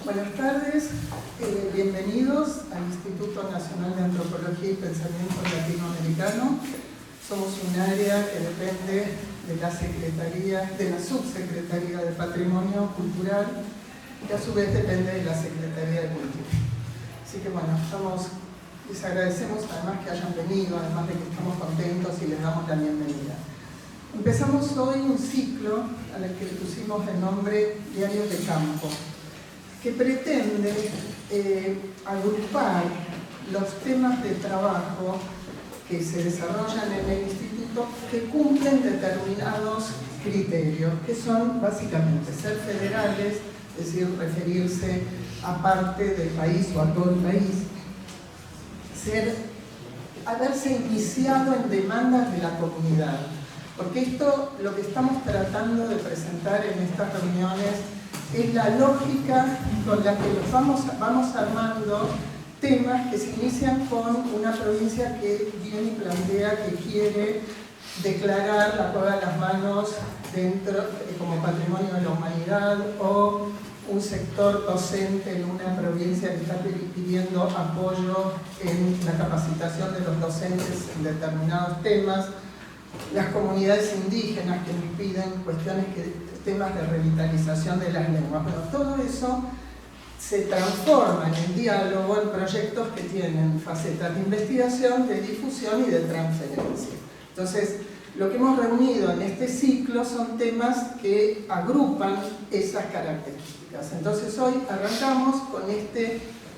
Buenas tardes, bienvenidos al Instituto Nacional de Antropología y Pensamiento Latinoamericano. Somos un área que depende de la Subsecretaría de Patrimonio Cultural, que a su vez depende de la Secretaría de Cultura. Así que bueno, les agradecemos además que hayan venido, además de que estamos contentos y les damos la bienvenida. Empezamos hoy un ciclo al que le pusimos el nombre Diarios de Campo, que pretende agrupar los temas de trabajo que se desarrollan en el instituto que cumplen determinados criterios, que son básicamente ser federales, es decir, referirse a parte del país o a todo el país, haberse iniciado en demandas de la comunidad, porque esto, lo que estamos tratando de presentar en estas reuniones, es la lógica con la que los vamos armando temas que se inician con una provincia que viene y plantea que quiere declarar la Cueva de las Manos como patrimonio de la humanidad, o un sector docente en una provincia que está pidiendo apoyo en la capacitación de los docentes en determinados temas, las comunidades indígenas que nos piden temas de revitalización de las lenguas. Bueno, todo eso se transforma en diálogo en proyectos que tienen facetas de investigación, de difusión y de transferencia. Entonces, lo que hemos reunido en este ciclo son temas que agrupan esas características. Entonces, hoy arrancamos con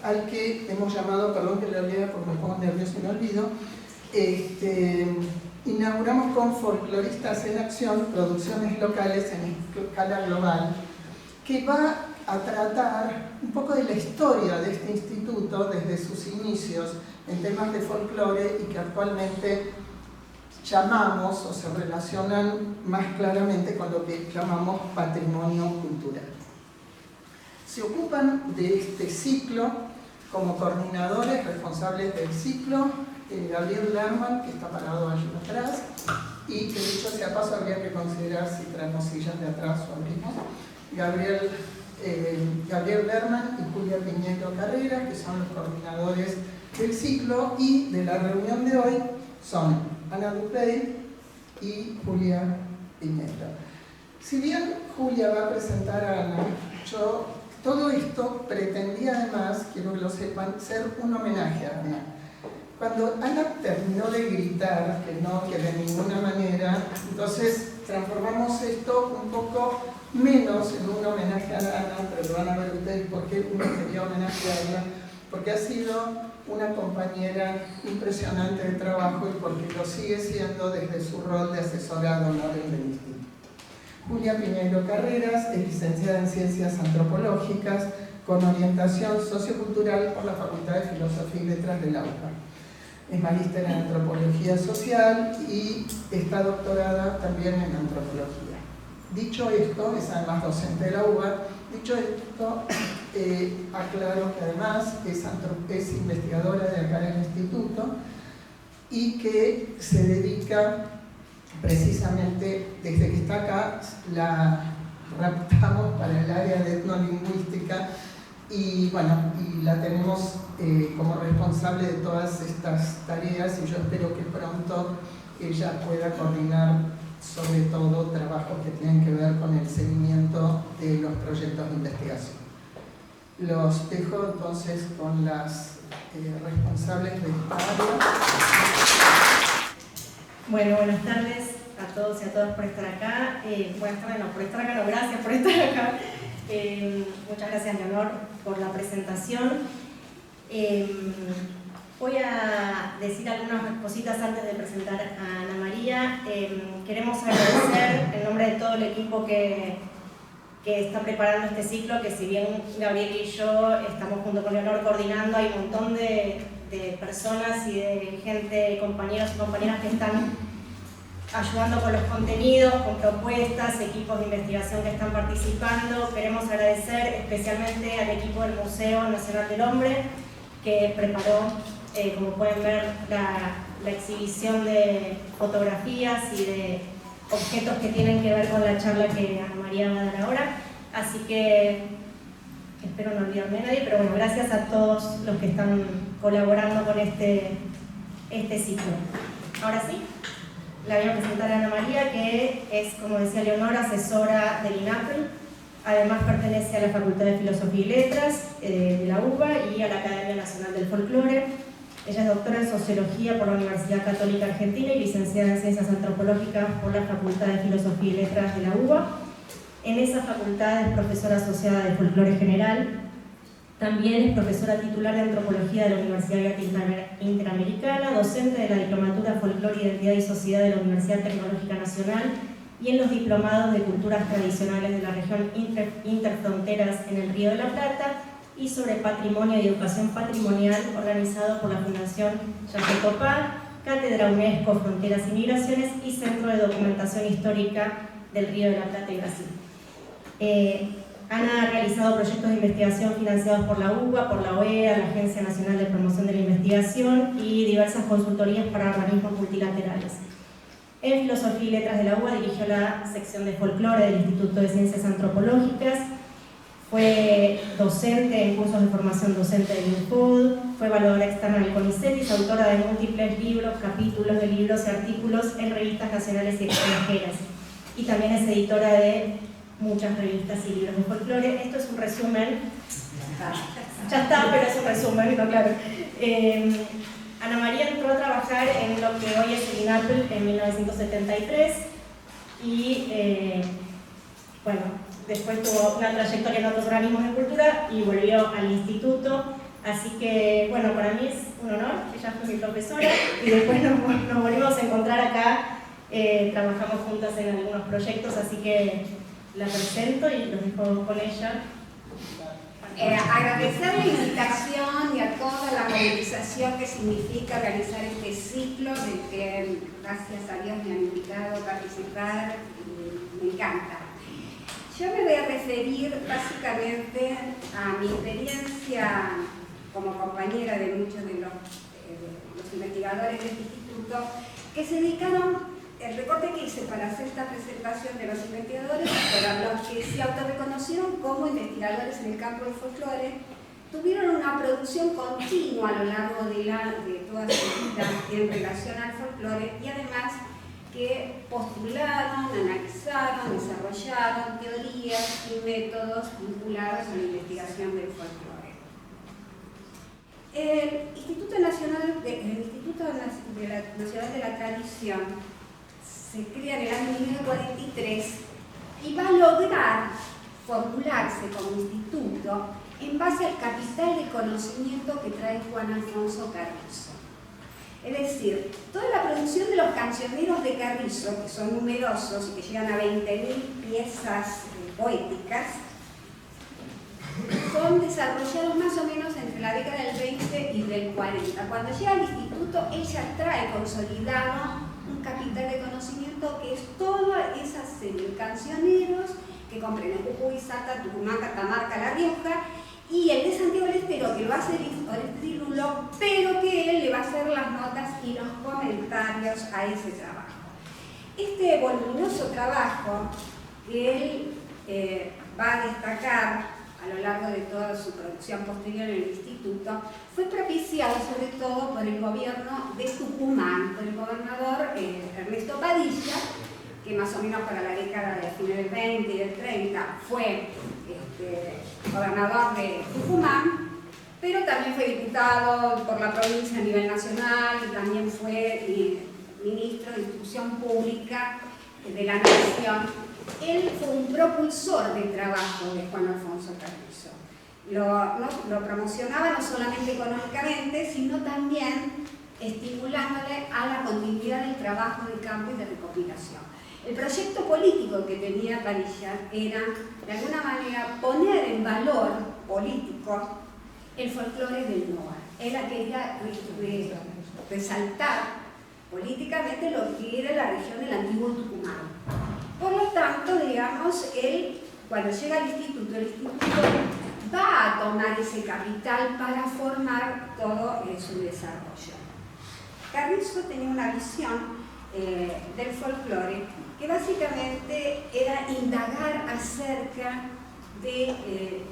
al que hemos llamado, perdón que lo lea porque me pongo nervioso y me olvido, inauguramos con Folcloristas en Acción, producciones locales en escala global, que va a tratar un poco de la historia de este instituto desde sus inicios en temas de folclore y que actualmente llamamos o se relacionan más claramente con lo que llamamos patrimonio cultural. Se ocupan de este ciclo como coordinadores responsables del ciclo Gabriel Lerman, que está parado allí atrás, y que dicho sea paso habría que considerar si traemos sillas de atrás o abrimos. Gabriel Lerman y Julia Piñero Carreras, que son los coordinadores del ciclo, y de la reunión de hoy son Ana Dupey y Julia Piñero. Si bien Julia va a presentar a Ana, todo esto pretendía además, quiero que lo sepan, ser un homenaje a Ana. Cuando Ana terminó de gritar que de ninguna manera, entonces transformamos esto un poco menos en un homenaje a Ana, pero van a ver ustedes por qué uno quería homenaje a ella, porque ha sido una compañera impresionante de trabajo y porque lo sigue siendo desde su rol de asesorado honorario del instituto. Julia Piñero Carreras es licenciada en Ciencias Antropológicas con orientación sociocultural por la Facultad de Filosofía y Letras de la UCA. Es magíster en Antropología Social y está doctorada también en Antropología. Dicho esto, es además docente de la UBA, dicho esto, aclaro que además es investigadora de acá en el instituto y que se dedica precisamente, desde que está acá, la raptamos para el área de etnolingüística y bueno, y la tenemos como responsable de todas estas tareas y yo espero que pronto ella pueda coordinar sobre todo trabajos que tienen que ver con el seguimiento de los proyectos de investigación. Los dejo entonces con las responsables de esta área. Bueno, buenas tardes a todos y a todas por estar acá. Gracias por estar acá. Muchas gracias, Leonor, por la presentación. Voy a decir algunas cositas antes de presentar a Ana María. Queremos agradecer en nombre de todo el equipo que está preparando este ciclo, que si bien Gabriel y yo estamos junto con Leonor coordinando, hay un montón de personas y de gente, compañeros y compañeras que están ayudando con los contenidos, con propuestas, equipos de investigación que están participando. Queremos agradecer especialmente al equipo del Museo Nacional del Hombre, que preparó, como pueden ver, la exhibición de fotografías y de objetos que tienen que ver con la charla que Ana María va a dar ahora. Así que espero no olvidarme de nadie, pero bueno, gracias a todos los que están colaborando con este ciclo. Ahora sí, la voy a presentar a Ana María, que es, como decía Leonora, asesora del INAPL. Además pertenece a la Facultad de Filosofía y Letras de la UBA y a la Academia Nacional del Folclore. Ella es doctora en Sociología por la Universidad Católica Argentina y licenciada en Ciencias Antropológicas por la Facultad de Filosofía y Letras de la UBA. En esa facultad es profesora asociada de Folclore General. También es profesora titular de Antropología de la Universidad Interamericana, docente de la Diplomatura Folclore, Identidad y Sociedad de la Universidad Tecnológica Nacional y en los diplomados de Culturas Tradicionales de la región Interfronteras en el Río de la Plata y sobre Patrimonio y Educación Patrimonial, organizado por la Fundación Jacques Topá, Cátedra UNESCO Fronteras y Migraciones y Centro de Documentación Histórica del Río de la Plata y Brasil. Ana ha realizado proyectos de investigación financiados por la UBA, por la OEA, la Agencia Nacional de Promoción de la Investigación y diversas consultorías para organismos multilaterales. En Filosofía y Letras de la UBA dirigió la sección de folclore del Instituto de Ciencias Antropológicas, fue docente en cursos de formación docente del INCUD, fue evaluadora externa del CONICET y es autora de múltiples libros, capítulos de libros y artículos en revistas nacionales y extranjeras. Y también es editora de muchas revistas y libros de folclore. Esto es un resumen. Ya está, pero es un resumen, no, claro. Ana María entró a trabajar en lo que hoy es el INAPL en 1973 y bueno, después tuvo una trayectoria en otros organismos de cultura y volvió al instituto. Así que, bueno, para mí es un honor, ella fue mi profesora y después nos volvimos a encontrar acá. Trabajamos juntas en algunos proyectos, así que la presento y los dejo con ella. Agradecer la invitación y a toda la movilización que significa realizar este ciclo, del que gracias a Dios me han invitado a participar y me encanta. Yo me voy a referir básicamente a mi experiencia como compañera de muchos de los investigadores del instituto que se dedicaron. El recorte que hice para hacer esta presentación de los investigadores fueron los que se autorreconocieron como investigadores en el campo del folclore, tuvieron una producción continua a lo largo de toda su vida en relación al folclore y además que postularon, analizaron, desarrollaron teorías y métodos vinculados a la investigación del folclore. El Instituto Nacional de la Tradición se crea en el año 1943 y va a lograr formularse como instituto en base al capital de conocimiento que trae Juan Alfonso Carrizo. Es decir, toda la producción de los cancioneros de Carrizo, que son numerosos y que llegan a 20.000 piezas poéticas, son desarrollados más o menos entre la década del 20 y del 40. Cuando llega al instituto, él ya trae consolidado un capital de conocimiento que es toda esa serie de cancioneros que comprenden Jujuy, Salta, Tucumán, Catamarca, La Rioja y el de Santiago del Estero, que lo va a hacer Oreste Lulo, pero que él le va a hacer las notas y los comentarios a ese trabajo. Este voluminoso trabajo que él va a destacar a lo largo de toda su producción posterior en el instituto, fue propiciado sobre todo por el gobierno de Tucumán, por el gobernador Ernesto Padilla, que más o menos para la década de fines del 20 y del 30 fue gobernador de Tucumán, pero también fue diputado por la provincia a nivel nacional y también fue ministro de Instrucción Pública de la Nación. Él fue un propulsor del trabajo de Juan Alfonso Carrizo. Lo promocionaba no solamente económicamente, sino también estimulándole a la continuidad del trabajo de campo y de recopilación. El proyecto político que tenía Padilla era, de alguna manera, poner en valor político el folclore del NOA. Él quería resaltar políticamente lo que era la región del antiguo Tucumán. Por lo tanto, digamos, él, cuando llega al instituto, el instituto va a tomar ese capital para formar todo su desarrollo. Carrizo tenía una visión del folclore que básicamente era indagar acerca de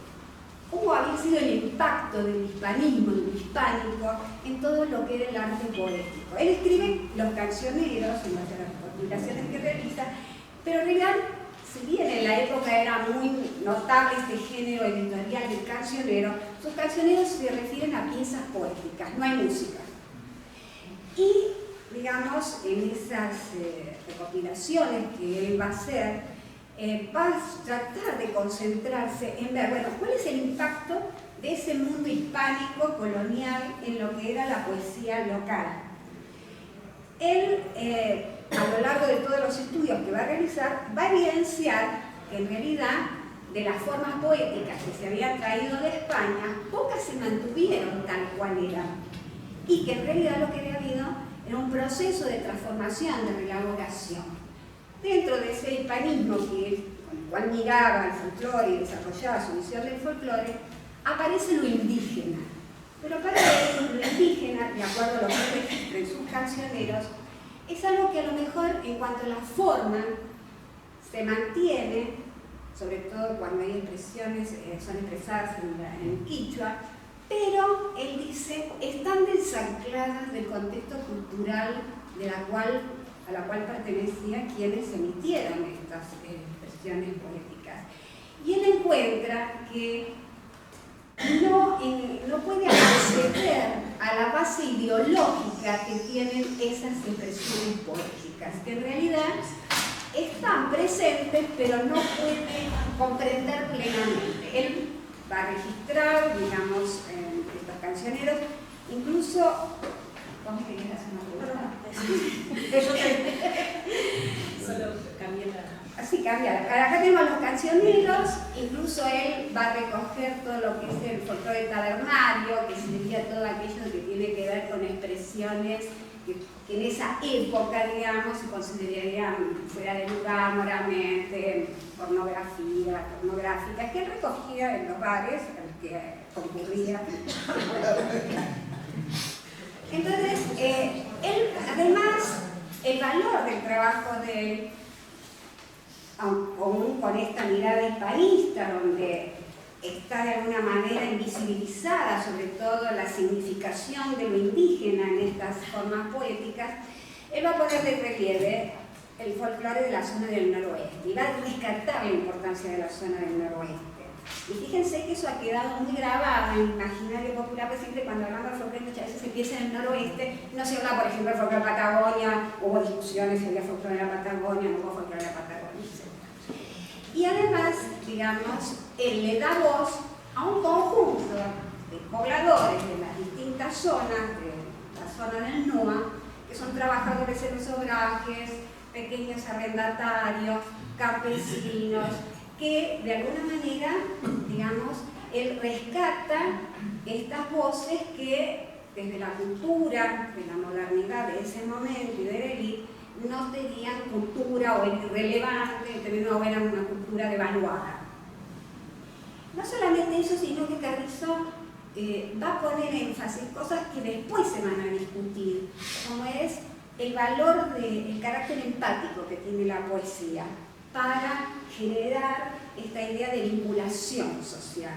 cómo había sido el impacto del hispanismo, del hispánico, en todo lo que era el arte poético. Él escribe los cancioneros, en base a las recopilaciones que realiza, pero en realidad, si bien en la época era muy notable este género editorial del cancionero, sus cancioneros se refieren a piezas poéticas, no hay música. Y, digamos, en esas recopilaciones que él va a hacer, va a tratar de concentrarse en ver, bueno, cuál es el impacto de ese mundo hispánico colonial en lo que era la poesía local. Él, a lo largo de todos los estudios que va a realizar, va a evidenciar que en realidad de las formas poéticas que se habían traído de España, pocas se mantuvieron tal cual eran, y que en realidad lo que había habido era un proceso de transformación, de reelaboración. Dentro de ese hispanismo con el cual miraba el folclore y desarrollaba su visión del folclore, aparece lo indígena. Pero para él, lo indígena, de acuerdo a lo que registra en sus cancioneros, es algo que a lo mejor en cuanto a la forma se mantiene, sobre todo cuando hay expresiones, son expresadas en quichua, pero él dice, están desancladas del contexto cultural a la cual pertenecían quienes emitieron estas expresiones poéticas. Y él encuentra que no puede acceder a la base ideológica que tienen esas expresiones poéticas, que en realidad están presentes, pero no puede comprender plenamente. Él va a registrar, digamos, estos cancioneros, incluso... ¿Vos me querías hacer una pregunta? Solo cambié la... Así cambia. Acá tenemos los cancioneros, incluso él va a recoger todo lo que es el folclore tabernario, que sería todo aquello que tiene que ver con expresiones que en esa época, digamos, se considerarían fuera de lugar moralmente, pornográficas, que él recogía en los bares a los que concurría. Entonces, él, además, el valor del trabajo de él, aún con esta mirada hispanista, donde está de alguna manera invisibilizada sobre todo la significación de lo indígena en estas formas poéticas, él va a poner de relieve el folclore de la zona del noroeste y va a rescatar la importancia de la zona del noroeste. Y fíjense que eso ha quedado muy grabado en el imaginario popular, porque siempre cuando hablamos de folclore muchas veces se empieza en el noroeste, no se habla, por ejemplo, del folclore de Patagonia, hubo discusiones si había folclore de la Patagonia, no hubo folclore de la Patagonia, etc. Y además, digamos, él le da voz a un conjunto de pobladores de las distintas zonas, de la zona del NUA, que son trabajadores en los obrajes, pequeños arrendatarios, campesinos, que de alguna manera, digamos, él rescata estas voces que desde la cultura, de la modernidad de ese momento y de la élite, no tenían cultura o era irrelevante, no eran una cultura devaluada. No solamente eso, sino que Carrizo va a poner énfasis en cosas que después se van a discutir, como es el valor del carácter empático que tiene la poesía para generar esta idea de vinculación social.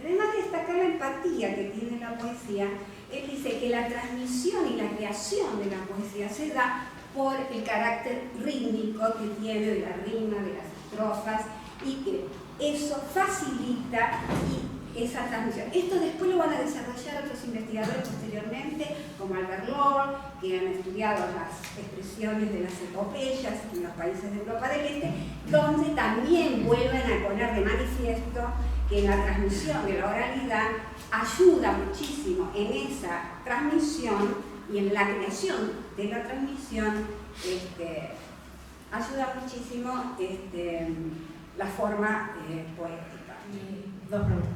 Además de destacar la empatía que tiene la poesía, él dice que la transmisión y la creación de la poesía se da por el carácter rítmico que tiene de la rima, de las estrofas, y que eso facilita esa transmisión. Esto después lo van a desarrollar otros investigadores posteriormente, como Albert Lord, que han estudiado las expresiones de las epopeyas en los países de Europa del Este, donde también vuelven a poner de manifiesto que la transmisión de la oralidad ayuda muchísimo en esa transmisión y en la creación de la transmisión, ayuda muchísimo la forma poética. Dos preguntas.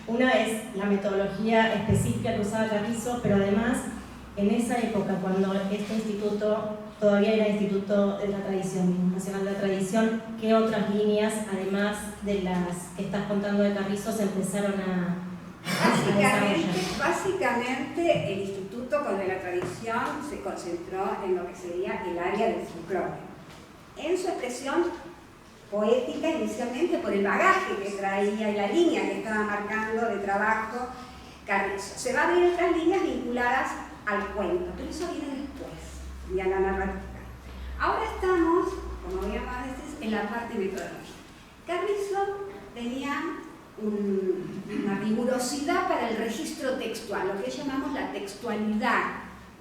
Una es la metodología específica que usaba Carrizo, pero además, en esa época, cuando este instituto todavía era Instituto de la Tradición, Nacional de la Tradición, ¿qué otras líneas, además de las que estás contando de Carrizo, se empezaron a desarrollar? Básicamente, el Instituto de la Tradición se concentró en lo que sería el área del folclore. En su expresión poética inicialmente por el bagaje que traía y la línea que estaba marcando de trabajo Carrizo. Se va a ver otras líneas vinculadas al cuento, pero eso viene después, y a la narrativa. Ahora estamos, como veíamos a veces, en la parte metodológica. Carrizo tenía una rigurosidad para el registro textual, lo que llamamos la textualidad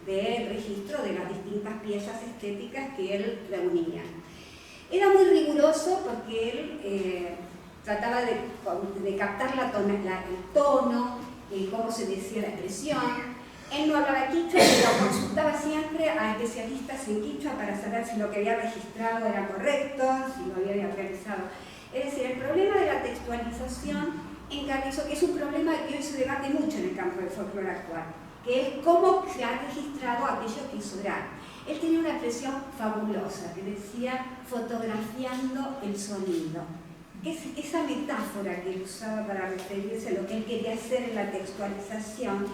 del registro de las distintas piezas estéticas que él reunía. Era muy riguroso porque él trataba de captar el tono, cómo se decía la expresión. Él no hablaba quichua, pero consultaba siempre a especialistas en quichua para saber si lo que había registrado era correcto, si lo había realizado. Es decir, el problema de la textualización en Carrizo, que es un problema que hoy se debate mucho en el campo del folclore actual, que es cómo se ha registrado aquello que es oral. Él tenía una expresión fabulosa que decía fotografiando el sonido. Esa metáfora que él usaba para referirse a lo que él quería hacer en la textualización,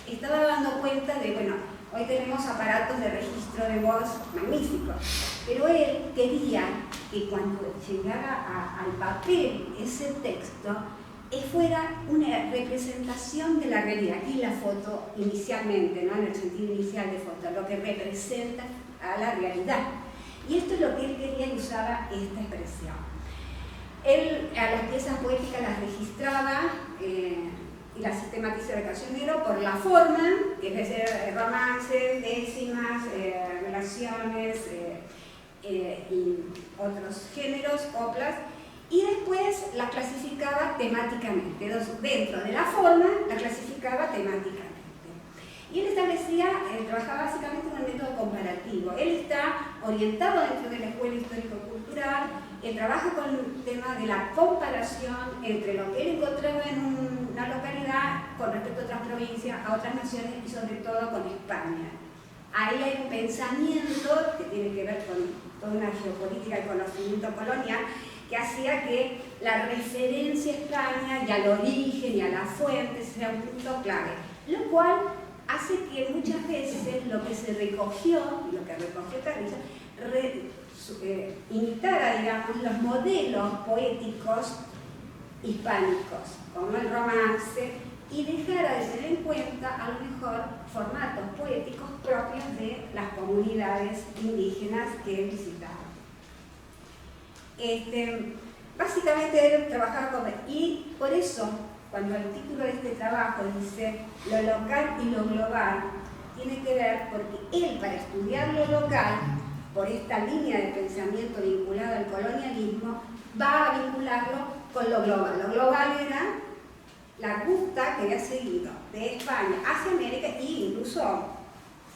estaba dando cuenta de, bueno, hoy tenemos aparatos de registro de voz magníficos, pero él quería que cuando llegara al papel ese texto, fuera una representación de la realidad. Aquí la foto inicialmente, ¿no? En el sentido inicial de foto, lo que representa a la realidad. Y esto es lo que él quería y usaba esta expresión. Él a las piezas poéticas las registraba y las sistematizaba de cancionero por la forma, que es decir, romances, décimas, relaciones y otros géneros, coplas, y después las clasificaba temáticamente. Dentro de la forma, la clasificaba temáticamente. Y él establecía, trabajaba básicamente en un método comparativo. Él está orientado dentro de la escuela histórico-cultural, él trabaja con el tema de la comparación entre lo que él encontraba en una localidad con respecto a otras provincias, a otras naciones y sobre todo con España. Ahí hay un pensamiento que tiene que ver con toda una geopolítica del conocimiento colonial, que hacía que la referencia a España y al origen y a la fuente sea un punto clave, lo cual hace que muchas veces lo que se recogió, y lo que recogió Carrizo, imitara, digamos, los modelos poéticos hispánicos, como el romance, y dejara de tener en cuenta a lo mejor formatos poéticos propios de las comunidades indígenas que él visitaba. Básicamente él trabajaba con... Y por eso, cuando el título de este trabajo dice lo local y lo global, tiene que ver porque él, para estudiar lo local, por esta línea de pensamiento vinculado al colonialismo, va a vincularlo con lo global. Lo global era la ruta que había seguido de España hacia América e incluso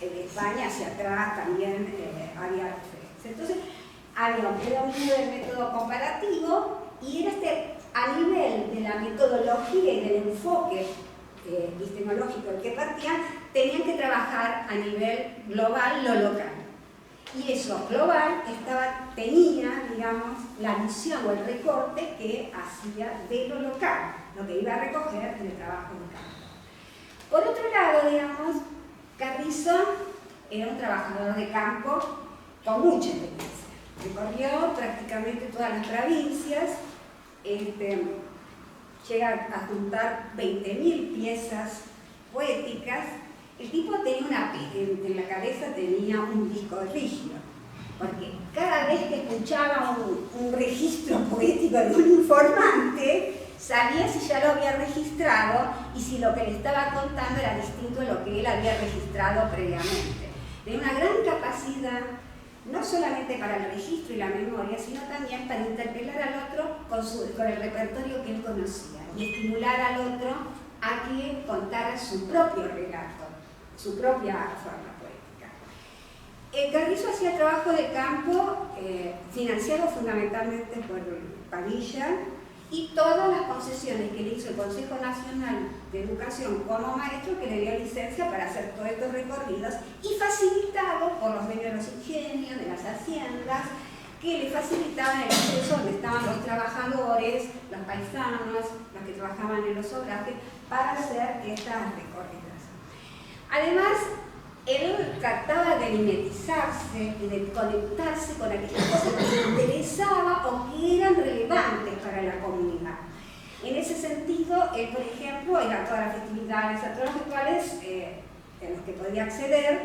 de España hacia atrás también había referencias. Entonces, había un predominio del método comparativo y era a nivel de la metodología y del enfoque epistemológico del que partían, tenían que trabajar a nivel global lo local. Y eso global tenía, digamos, la visión o el recorte que hacía de lo local, lo que iba a recoger en el trabajo local. Por otro lado, digamos, Carrizo era un trabajador de campo con mucha experiencia. Recorrió prácticamente todas las provincias, llega a juntar 20.000 piezas poéticas. El tipo tenía en la cabeza tenía un disco rígido, porque cada vez que escuchaba un registro poético de un informante, sabía si ya lo había registrado y si lo que le estaba contando era distinto a lo que él había registrado previamente. Tenía una gran capacidad, no solamente para el registro y la memoria, sino también para interpelar al otro con el repertorio que él conocía y estimular al otro a que contara su propio relato, su propia forma poética. Carrizo hacía trabajo de campo financiado fundamentalmente por Padilla y todas las concesiones que le hizo el Consejo Nacional de Educación como maestro, que le dio licencia para hacer todos estos recorridos, y facilitado por los dueños de los ingenios, de las haciendas, que le facilitaban el acceso donde estaban los trabajadores, los paisanos, los que trabajaban en los obrajes, para hacer estas recorridas. Además, él trataba de mimetizarse y de conectarse con aquellas cosas que le interesaba o que eran él, por ejemplo, iba a todas las festividades, a todos los rituales en los que podía acceder,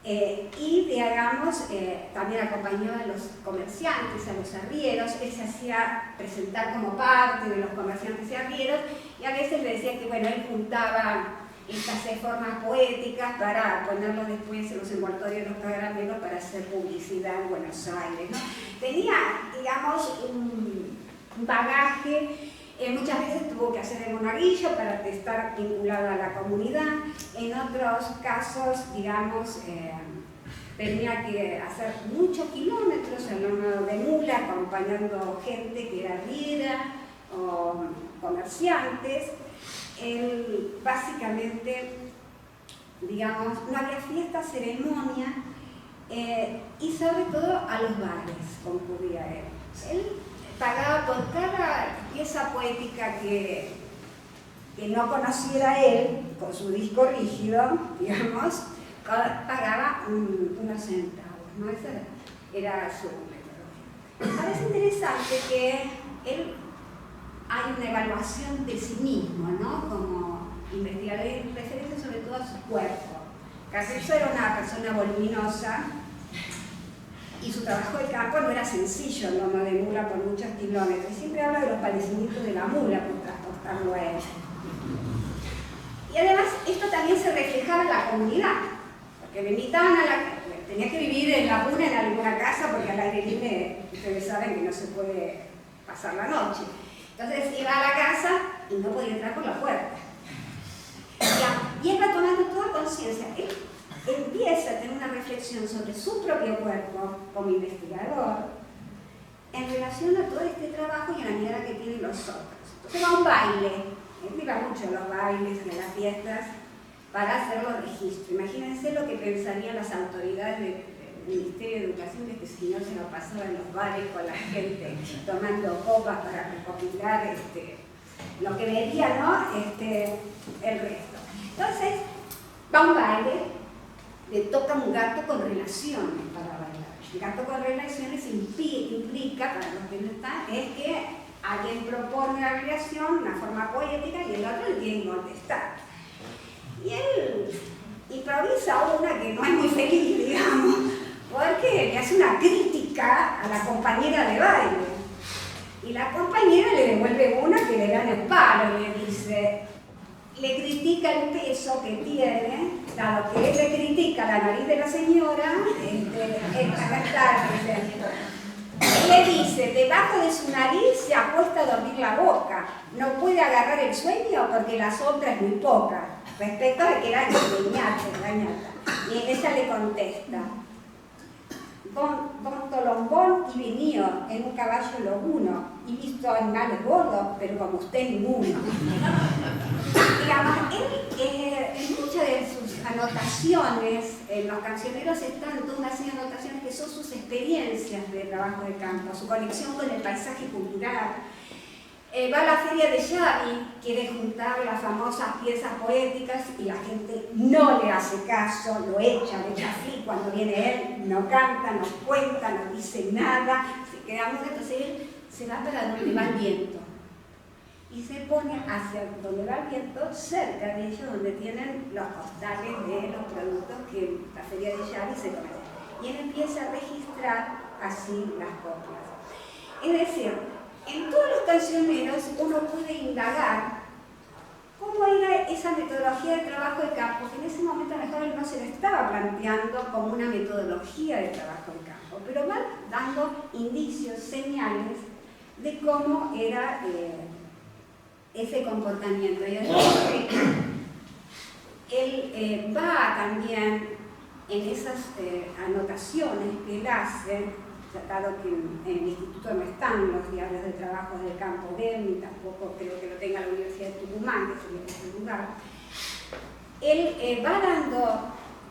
y digamos, también acompañaba a los comerciantes, a los arrieros. Él se hacía presentar como parte de los comerciantes y arrieros, y a veces le decía que, bueno, él juntaba estas formas poéticas para ponerlo después en los envoltorios de los caramelos para hacer publicidad en Buenos Aires, ¿no? Tenía, digamos, un bagaje. Muchas veces tuvo que hacer el monaguillo para estar vinculado a la comunidad. En otros casos, digamos, tenía que hacer muchos kilómetros en lomo de mula, acompañando gente que era arriera o comerciantes. Él básicamente, digamos, no había fiesta, ceremonia, y sobre todo a los bares concurría él. Él pagaba por cada pieza poética que no conociera él, con su disco rígido, digamos, pagaba unos centavos, ¿no? Esa era su metodología. Me parece interesante que él hay una evaluación de sí mismo, ¿no? Como investigador, en referencia sobre todo a su cuerpo. Castello era una persona voluminosa, y su trabajo de campo no era sencillo, lomo de mula por muchos kilómetros. Siempre habla de los padecimientos de la mula por transportarlo a él. Y además, esto también se reflejaba en la comunidad, porque le invitaban tenía que vivir en la puna en alguna casa, porque al aire libre, ustedes saben que no se puede pasar la noche. Entonces iba a la casa y no podía entrar por la puerta. Y él va tomando toda conciencia. Él empieza a tener una reflexión sobre su propio cuerpo como investigador en relación a todo este trabajo y a la mirada que tienen los otros. Entonces va a un baile, él iba mucho a los bailes, a las fiestas, para hacer los registros. Imagínense lo que pensarían las autoridades del Ministerio de Educación, de este señor se lo pasaba en los bares con la gente tomando copas para recopilar lo que vería, ¿no? El resto. Entonces va a un baile, le toca un gato con relaciones para bailar. El gato con relaciones implica, para los que no están, es que alguien propone una relación, una forma poética, y el otro le tiene que contestar. Y él improvisa una que no es muy feliz, digamos, porque le hace una crítica a la compañera de baile. Y la compañera le devuelve una que le da en el palo, le dice, le critica el peso que tiene, dado que él le critica la nariz de la señora, él le dice, debajo de su nariz se acuesta a dormir la boca, no puede agarrar el sueño porque la sombra es muy poca, respecto de que era ñata. Y ella le contesta, Bon Tolombón y venido en un caballo lobuno, y visto animales gordos, pero como usted ninguno. Digamos, él, en muchas de sus anotaciones, en los cancioneros están toda una serie de anotaciones que son sus experiencias de trabajo de campo, su conexión con el paisaje cultural. Va a la feria de Xavi, quiere juntar las famosas piezas poéticas y la gente no le hace caso, lo echa, le echa fli. Cuando viene él, no canta, no cuenta, no dice nada, se queda mudo. Entonces él se va para donde va el viento y se pone hacia donde va el viento, cerca de ellos, donde tienen los costales de los productos que en la feria de Xavi se comen. Y él empieza a registrar así las copias. Es decir, en todos los cancioneros uno puede indagar cómo era esa metodología de trabajo de campo, que en ese momento a lo mejor él no se lo estaba planteando como una metodología de trabajo de campo, pero va dando indicios, señales de cómo era ese comportamiento. Y él va también en esas anotaciones que él hace, dado que en el instituto no están los diarios de trabajo del campo de él, ni tampoco creo que lo tenga la Universidad de Tucumán, que sería ese lugar. Él va dando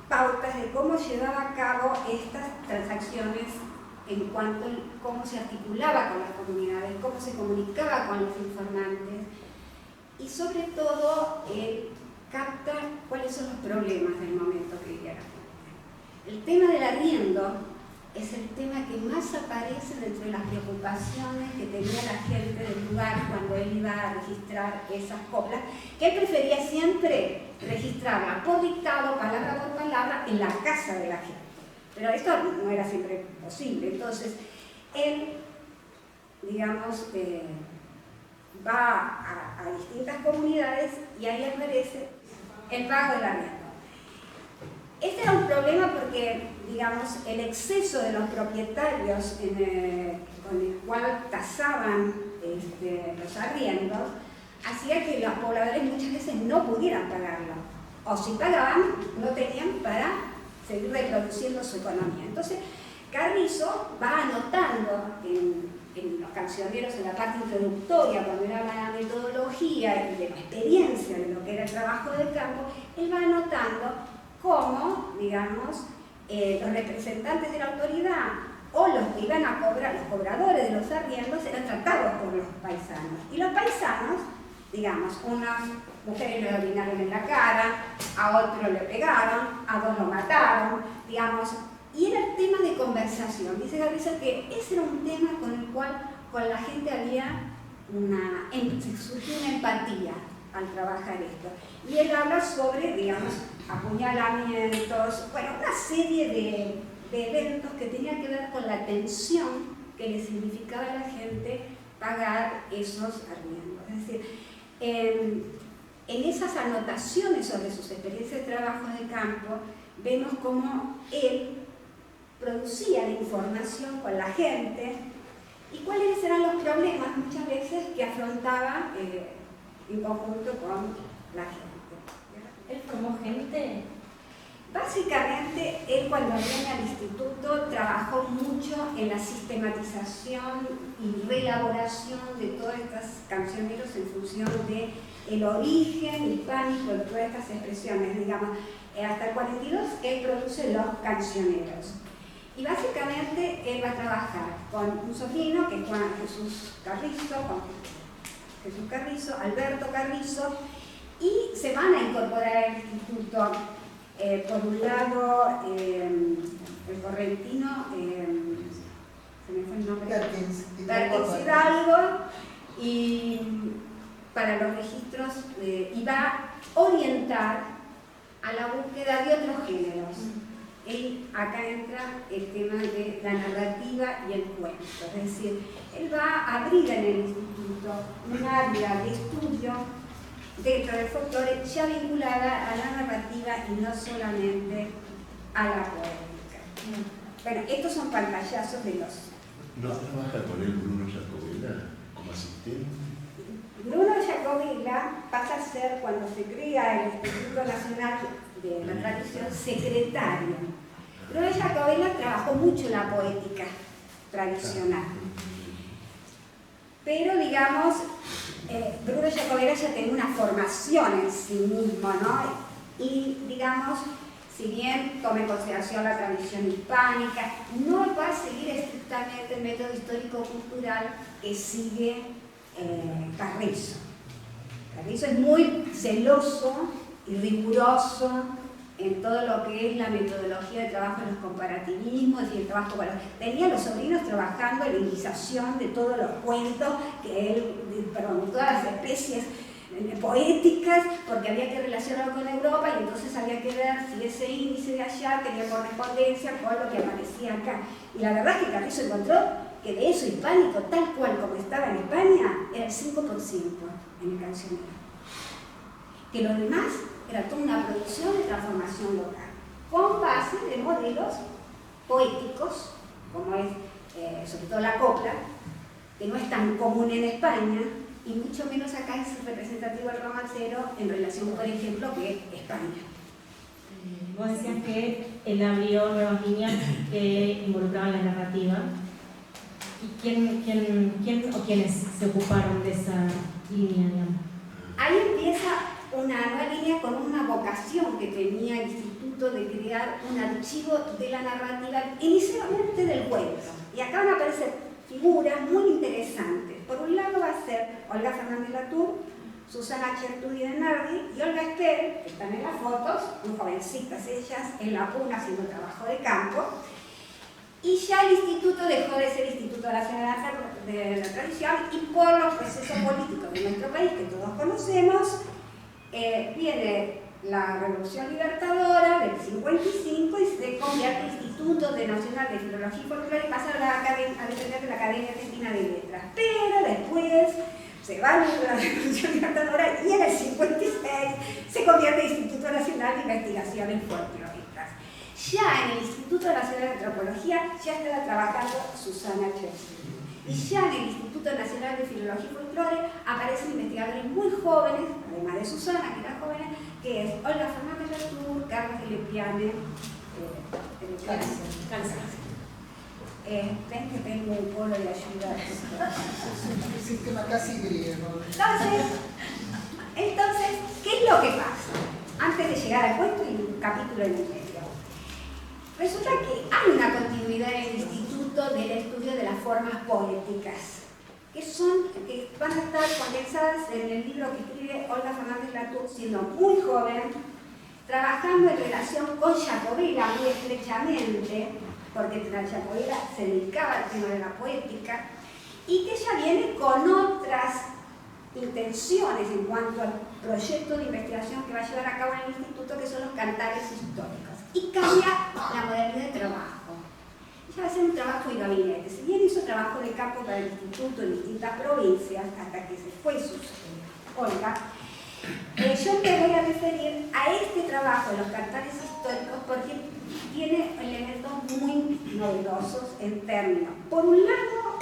pautas de cómo llevaba a cabo estas transacciones en cuanto a cómo se articulaba con las comunidades, cómo se comunicaba con los informantes, y sobre todo él capta cuáles son los problemas del momento que vivía la gente. El tema del arriendo es el tema que más aparece dentro de las preocupaciones que tenía la gente del lugar cuando él iba a registrar esas coplas, que él prefería siempre registrarla por dictado, palabra por palabra, en la casa de la gente. Pero esto no era siempre posible. Entonces, él, digamos, va a distintas comunidades y ahí aparece el pago del arriendo. Este era un problema porque, digamos, el exceso de los propietarios con el cual tasaban los arriendos hacía que los pobladores muchas veces no pudieran pagarlo. O si pagaban, no tenían para seguir reproduciendo su economía. Entonces, Carrizo va anotando en los cancioneros, en la parte introductoria, cuando él habla de la metodología y de la experiencia de lo que era el trabajo del campo, él va anotando cómo, digamos, los representantes de la autoridad o los que iban a cobrar, los cobradores de los arriendos, eran tratados por los paisanos. Y los paisanos, digamos, unas mujeres le orinaron en la cara, a otro le pegaron, a dos lo mataron, digamos, y era el tema de conversación. Dice Carrizo que ese era un tema con el cual con la gente había surgió una empatía al trabajar esto. Y él habla sobre, digamos, apuñalamientos, bueno, una serie de eventos que tenían que ver con la tensión que le significaba a la gente pagar esos arriendos. Es decir, en esas anotaciones sobre sus experiencias de trabajo de campo, vemos cómo él producía la información con la gente y cuáles eran los problemas muchas veces que afrontaba en conjunto con la gente. ¿Él formó gente? Básicamente, él cuando viene al instituto trabajó mucho en la sistematización y reelaboración de todas estas cancioneros en función del origen hispánico de todas estas expresiones. Digamos, hasta el 42 él produce los cancioneros. Y básicamente él va a trabajar con un sobrino, que es Juan Jesús Carrizo, Alberto Carrizo, y se van a incorporar al instituto, por un lado, el correntino, se me fue el nombre, Perkins Hidalgo, y para los registros, y va a orientar a la búsqueda de otros géneros. Acá entra el tema de la narrativa y el cuento, es decir, él va a abrir en el instituto un área de estudio dentro del folclore ya vinculada a la narrativa y no solamente a la poética. Bueno, estos son pantallazos de los... ¿No trabaja con él Bruno Jacobella como asistente? Bruno Jacobella pasa a ser, cuando se crea el Instituto Nacional de la Tradición, secretario. Bruno Jacobella trabajó mucho la poética tradicional. Pero, digamos, Bruno Jacobella ya tenía una formación en sí mismo, ¿no? Y, digamos, si bien toma en consideración la tradición hispánica, no va a seguir estrictamente el método histórico-cultural que sigue Carrizo. Carrizo es muy celoso y riguroso en todo lo que es la metodología de trabajo en los comparativismos y el trabajo con los... Tenía a los sobrinos trabajando en la indización de todos los cuentos, de todas las especies poéticas, porque había que relacionarlo con Europa y entonces había que ver si ese índice de allá tenía correspondencia con lo que aparecía acá. Y la verdad es que Carrizo encontró que de eso hispánico, tal cual como estaba en España, era el 5% en el cancionero. Que lo demás era toda una producción de transformación local, con base de modelos poéticos, como es sobre todo la copla, que no es tan común en España, y mucho menos acá es representativo el romancero en relación, por ejemplo, que España. Vos decías que él abrió nuevas líneas que involucraban la narrativa. ¿Y quién o quiénes se ocuparon de esa línea, digamos? Ahí empieza una nueva línea con una vocación que tenía el instituto de crear un archivo de la narrativa, inicialmente del cuento. Y acá van a aparecer figuras muy interesantes. Por un lado va a ser Olga Fernández Latour, Susana Chertudi de Nardi y Olga Esper, que están en las fotos, muy jovencitas ellas, en la puna haciendo trabajo de campo. Y ya el instituto dejó de ser Instituto Nacional de la tradición y por los procesos políticos de nuestro país que todos conocemos, viene la Revolución Libertadora del 55 y se convierte en Instituto Nacional de Filología y Folclore y pasa a depender de la Academia Argentina de Letras. Pero después se va la Revolución Libertadora y en el 56 se convierte en Instituto Nacional de Investigaciones Folclóricas. Ya en el Instituto Nacional de Antropología ya estaba trabajando Susana Chelsea. Y ya en el Instituto Nacional de Filología y Folclore aparecen investigadores muy jóvenes, además de Susana, que eran jóvenes, que es Olga Fernández Latour, Carlos de Lepiane, ven que tengo un polo de ayuda. Un sistema casi griego. Entonces, ¿qué es lo que pasa? Antes de llegar al cuento y un capítulo en el medio. Resulta que hay una continuidad en el Instituto del Estudio de las Formas Poéticas, que van a estar condensadas en el libro que escribe Olga Fernández Latour, siendo muy joven, trabajando en relación con Jacobera muy estrechamente, porque Jacobera se dedicaba al tema de la poética, y que ella viene con otras intenciones en cuanto al proyecto de investigación que va a llevar a cabo en el instituto, que son los cantares históricos. Y cambia la modalidad de trabajo. Ella va a hacer un trabajo de gabinete. Si bien hizo trabajo de campo para el instituto en distintas provincias, hasta que se fue su Olga, yo me voy a referir a este trabajo de los cantares históricos porque tiene elementos muy novedosos en términos. Por un lado,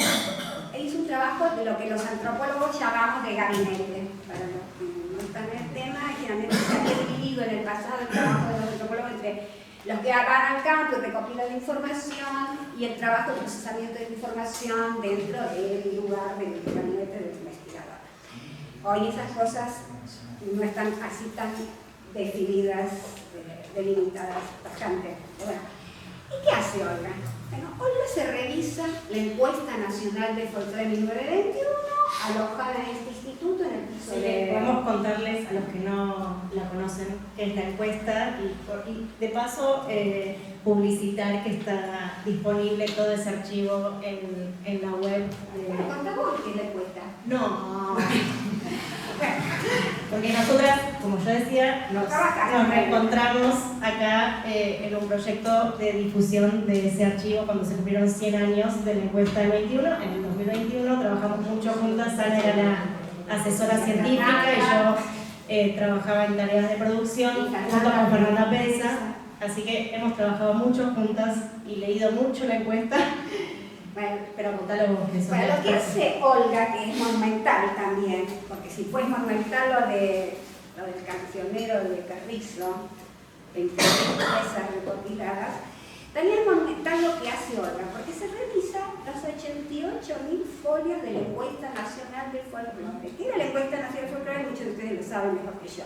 hizo un trabajo de lo que los antropólogos llamamos de gabinete. Para los que no están en el tema, generalmente se había dividido en el pasado el trabajo de los antropólogos entre los que van al campo y recopilan la información y el trabajo de procesamiento de la información dentro del lugar del gabinete del investigador. Hoy esas cosas no están así tan definidas, delimitadas, tajantes. Bueno, ¿y qué hace Olga? Bueno, Olga se revisa la encuesta nacional de folclore 1921, alojada en este instituto en el piso de... Podemos contarles a los que no la conocen qué es la encuesta y de paso publicitar que está disponible todo ese archivo en la web. Bueno, contá vos qué es la encuesta. No. Porque nosotras, como yo decía, nos reencontramos acá en un proyecto de difusión de ese archivo cuando se cumplieron 100 años de la encuesta del 21. En el 2021 trabajamos mucho juntas. Ana era la asesora científica y yo trabajaba en tareas de producción junto con Fernanda Pesa. Así que hemos trabajado mucho juntas y leído mucho la encuesta. Bueno, pero contalo vos, que bueno, lo que hace Olga, que es monumental también, porque si fue monumental lo del cancionero de Carrizo, 23 piezas recopiladas, también es monumental lo que hace Olga, porque se revisa los 88.000 folios de la Encuesta Nacional de Folclore. ¿Qué era la Encuesta Nacional de Folclore? Muchos de ustedes lo saben mejor que yo.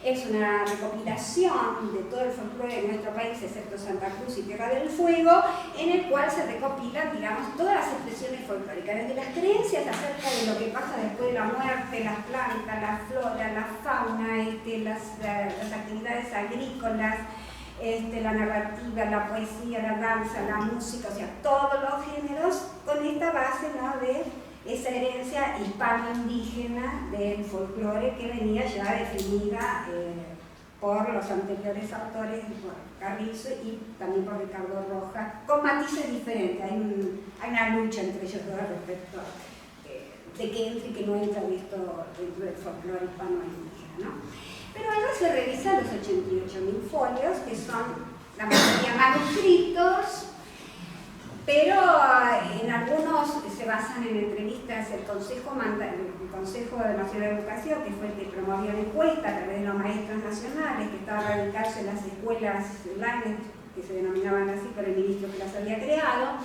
Es una recopilación de todo el folclore de nuestro país, excepto Santa Cruz y Tierra del Fuego, en el cual se recopilan, digamos, todas las expresiones folclóricas, desde las creencias acerca de lo que pasa después de la muerte, las plantas, la flora, la fauna, las actividades agrícolas, la narrativa, la poesía, la danza, la música, o sea, todos los géneros con esta base, ¿no?, de esa herencia hispano-indígena del folclore que venía ya definida por los anteriores autores, por Carrizo y también por Ricardo Rojas, con matices diferentes. Hay una lucha entre ellos dos respecto de que entra y que no entra esto dentro del folclore hispano-indígena, ¿no? Pero ahora se revisan los 88.000 folios, que son la mayoría manuscritos, pero en algunos se basan en entrevistas. El Consejo Nacional de Educación, que fue el que promovió la encuesta a través de los maestros nacionales, que estaban radicados en las escuelas online, que se denominaban así por el ministro que las había creado,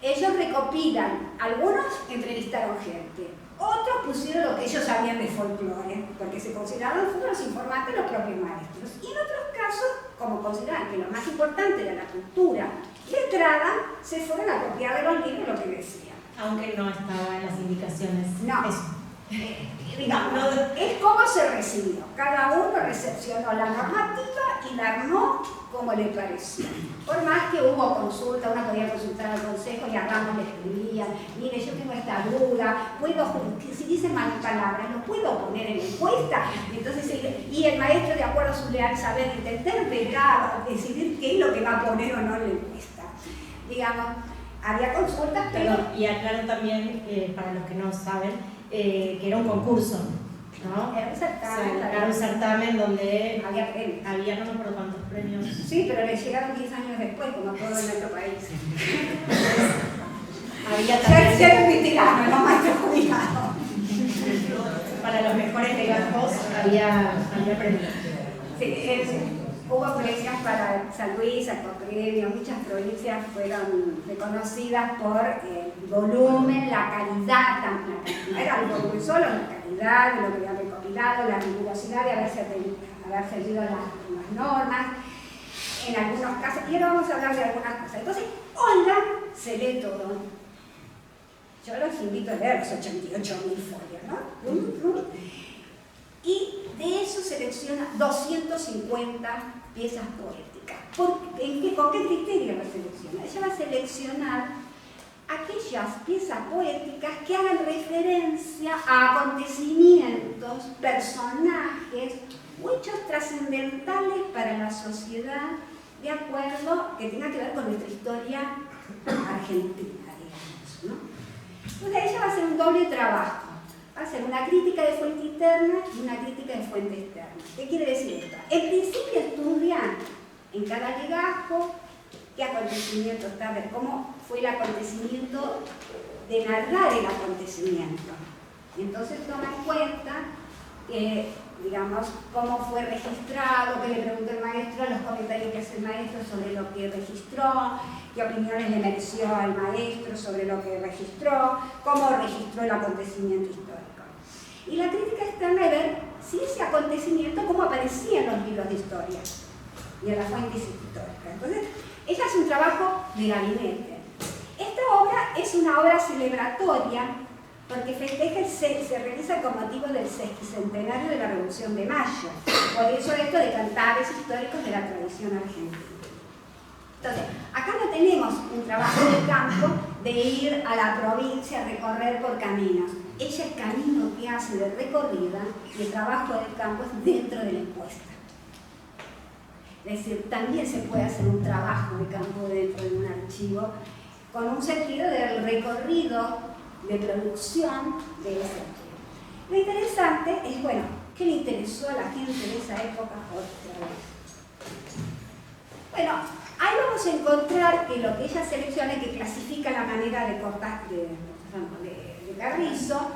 ellos recopilan, algunos entrevistaron gente, otros pusieron lo que ellos sabían de folclore, porque se consideraban los informantes los propios maestros, y en otros casos, como consideraban que lo más importante era la cultura letrada, se fueron a copiar de los libros lo que decían. Aunque no estaba en las indicaciones. No. Eso. digamos, es cómo se recibió. Cada uno recepcionó la normativa y la armó como le pareció. Por más que hubo consulta, uno podía consultar al consejo y a Ramos le escribían, mire, yo tengo esta duda, si dicen malas palabras, ¿lo puedo poner en encuesta? Entonces, y el maestro, de acuerdo a su leal saber, interpretar, decidir qué es lo que va a poner o no en la encuesta. Digamos, había consultas, pero... Y aclaro también, para los que no saben, que era un concurso, ¿no? Era un certamen. O sea, era un certamen donde había premios. había no me acuerdo cuántos premios. Sí, pero le llegaron 10 años después, como todo en nuestro país. Había también Ser veterano, no maestro jubilado. para los mejores legajos había premios. Sí, hubo premios para San Luis, Alcopremio, muchas provincias fueron reconocidas por el volumen, la calidad, no era el volumen solo, la calidad de lo que habían recopilado, la rigurosidad de haber seguido las normas, en algunos casos, y ahora vamos a hablar de algunas cosas. Entonces, online se lee todo. Yo los invito a leer los 88.000 folios, ¿no? Y de eso selecciona 250 piezas poéticas. ¿Con qué criterio la selecciona? Ella va a seleccionar aquellas piezas poéticas que hagan referencia a acontecimientos, personajes o hechos trascendentales para la sociedad, de acuerdo, que tenga que ver con nuestra historia argentina, digamos, ¿no? Entonces ella va a hacer un doble trabajo. Va a hacer una crítica de fuente interna y una crítica de fuente externa. ¿Qué quiere decir esto? En principio estudia en cada legajo qué acontecimiento está, a ver cómo fue el acontecimiento, de narrar el acontecimiento. Y entonces toma en cuenta digamos, cómo fue registrado, qué le preguntó el maestro, los comentarios que hace el maestro sobre lo que registró, qué opiniones le mereció al maestro sobre lo que registró, cómo registró el acontecimiento histórico. Y la crítica externa es ver si ese acontecimiento, cómo aparecía en los libros de historia y en las fuentes históricas. Entonces, ella hace un trabajo de gabinete. Esta obra es una obra celebratoria porque festeja se realiza con motivo del sesquicentenario de la Revolución de Mayo. Por eso esto de cantares históricos de la tradición argentina. Entonces, acá no tenemos un trabajo de campo de ir a la provincia a recorrer por caminos. Ella el camino que hace de recorrida y el trabajo del campo es dentro de la encuesta. Es decir, también se puede hacer un trabajo de campo dentro de un archivo con un sentido del recorrido de producción de ese archivo. Lo interesante es, bueno, ¿qué le interesó a la gente de esa época otra vez? Bueno, ahí vamos a encontrar que lo que ella selecciona y que clasifica la manera de cortar de Carrizo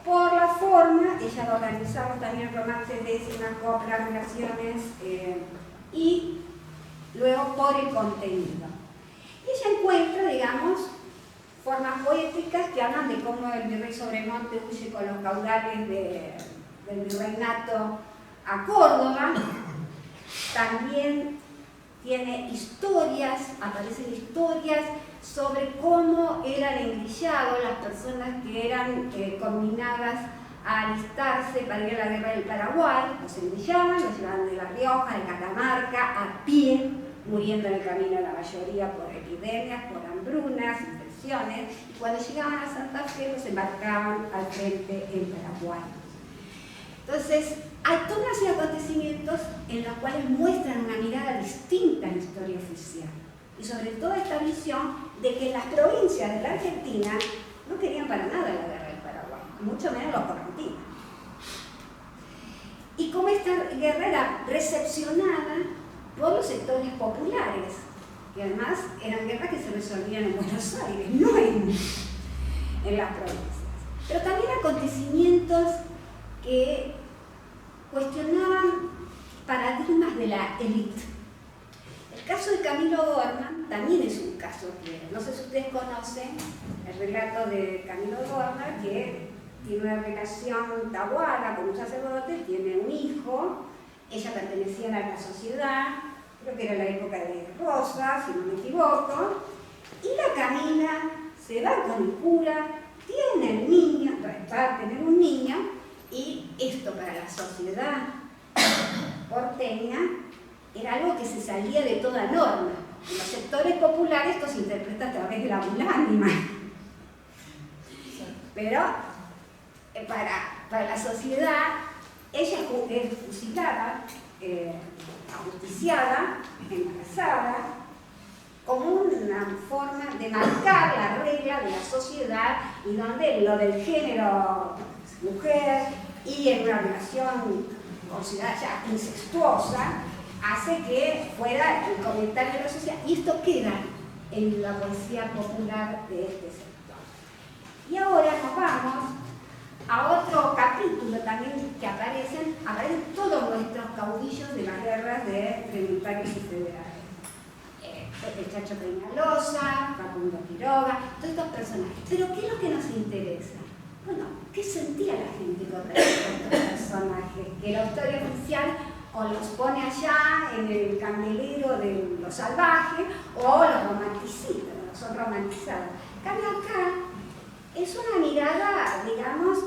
por la forma. Ella va a organizar también romances, décimas, coplas, relaciones y luego por el contenido. Y ella encuentra, digamos, formas poéticas que hablan de cómo el virrey Sobremonte huye con los caudales del virreinato a Córdoba. También tiene historias, aparecen historias sobre cómo era el engrillado, las personas que eran combinadas a alistarse para ir a la guerra del Paraguay, los engrillaban, los llevaban de La Rioja, de Catamarca, a pie, muriendo en el camino la mayoría por epidemias, por hambrunas, infecciones, y cuando llegaban a Santa Fe los embarcaban al frente en Paraguay. Entonces, hay toda una serie de acontecimientos en los cuales muestran una mirada distinta a la historia oficial. Y sobre todo esta visión de que las provincias de la Argentina no querían para nada la guerra del Paraguay, mucho menos los correntinos. Y cómo esta guerra era recepcionada por los sectores populares, que además eran guerras que se resolvían en Buenos Aires, no en las provincias. Pero también acontecimientos que cuestionaban paradigmas de la élite. El caso de Camilo Dorman también es un caso que, no sé si ustedes conocen el relato de Camilo Dorman, que tiene una relación tahuana con un sacerdote, tiene un hijo, ella pertenecía a la sociedad, creo que era la época de Rosa, si no me equivoco, y la Camila se va con el cura, tiene el niño, va a tener un niño, y esto para la sociedad porteña era algo que se salía de toda norma. En los sectores populares esto se interpreta a través de la mulánima. Pero para la sociedad, ella es fusilada, ajusticiada, embarazada, como una forma de marcar la regla de la sociedad, y donde lo del género mujer y en una relación considerada ya incestuosa hace que fuera el comentario de la sociedad, y esto queda en la poesía popular de este sector. Y ahora nos vamos a otro capítulo también que aparecen todos nuestros caudillos de las guerras de trinitarios y federales. El Chacho Peñalosa, Facundo Quiroga, todos estos personajes. Pero ¿qué es lo que nos interesa? Bueno, ¿qué sentía la gente con respecto a estos personajes? Que la historia oficial o los pone allá en el candelero de lo salvaje, o los romanticiza, son romantizados. En cambio acá es una mirada, digamos,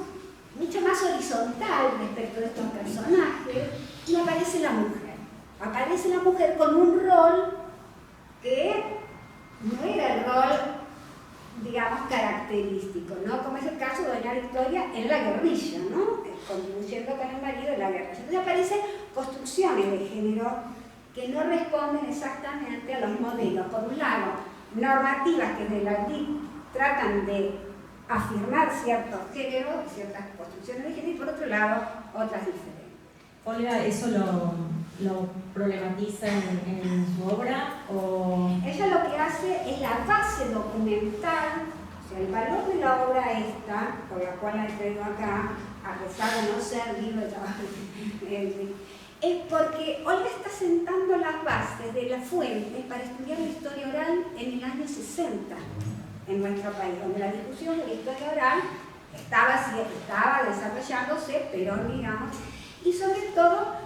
mucho más horizontal respecto de estos personajes, y aparece la mujer. Aparece la mujer con un rol que no era el rol, digamos, característico, ¿no? Como es el caso de doña Victoria en la guerrilla, ¿no? Contribuyendo con el marido en la guerrilla. Entonces aparecen construcciones de género que no responden exactamente a los modelos. Por un lado, normativas que desde la LIC tratan de afirmar ciertos géneros, ciertas construcciones de género, y por otro lado, otras diferentes. Olga, ¿eso lo problematiza en su obra? ¿O? Ella lo que hace es la base documental, o sea, el valor de la obra esta, por la cual la he traído acá, a pesar de no ser libro de trabajo, es porque Olga está sentando las bases de las fuentes para estudiar la historia oral en el año 60 en nuestro país, donde la discusión de la historia oral estaba desarrollándose, pero digamos, y sobre todo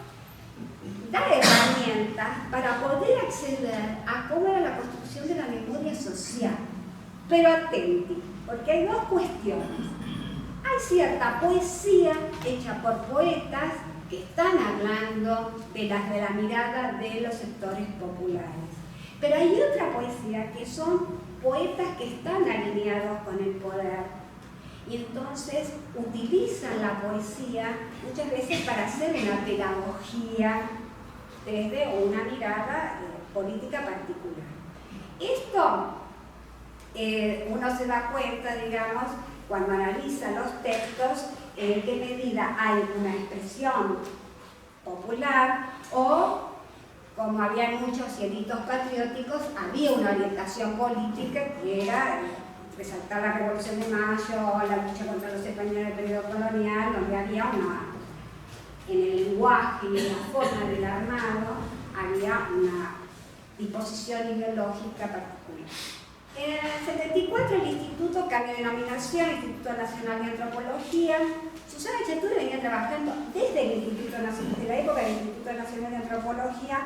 da herramientas para poder acceder a cómo era la construcción de la memoria social. Pero atenti, porque hay dos cuestiones. Hay cierta poesía hecha por poetas que están hablando de la mirada de los sectores populares. Pero hay otra poesía que son poetas que están alineados con el poder. Y entonces utilizan la poesía muchas veces para hacer una pedagogía desde una mirada política particular. Esto uno se da cuenta, digamos, cuando analiza los textos, en qué medida hay una expresión popular, o, como había muchos cielitos patrióticos, había una orientación política que era resaltar la Revolución de Mayo, la lucha contra los españoles del periodo colonial, donde había en el lenguaje y en la forma del armado, había una disposición ideológica particular. En el 74 el Instituto cambió de denominación, Instituto Nacional de Antropología. Susana Echeturi venía trabajando desde el Instituto Nacional, de la época del Instituto Nacional de Antropología,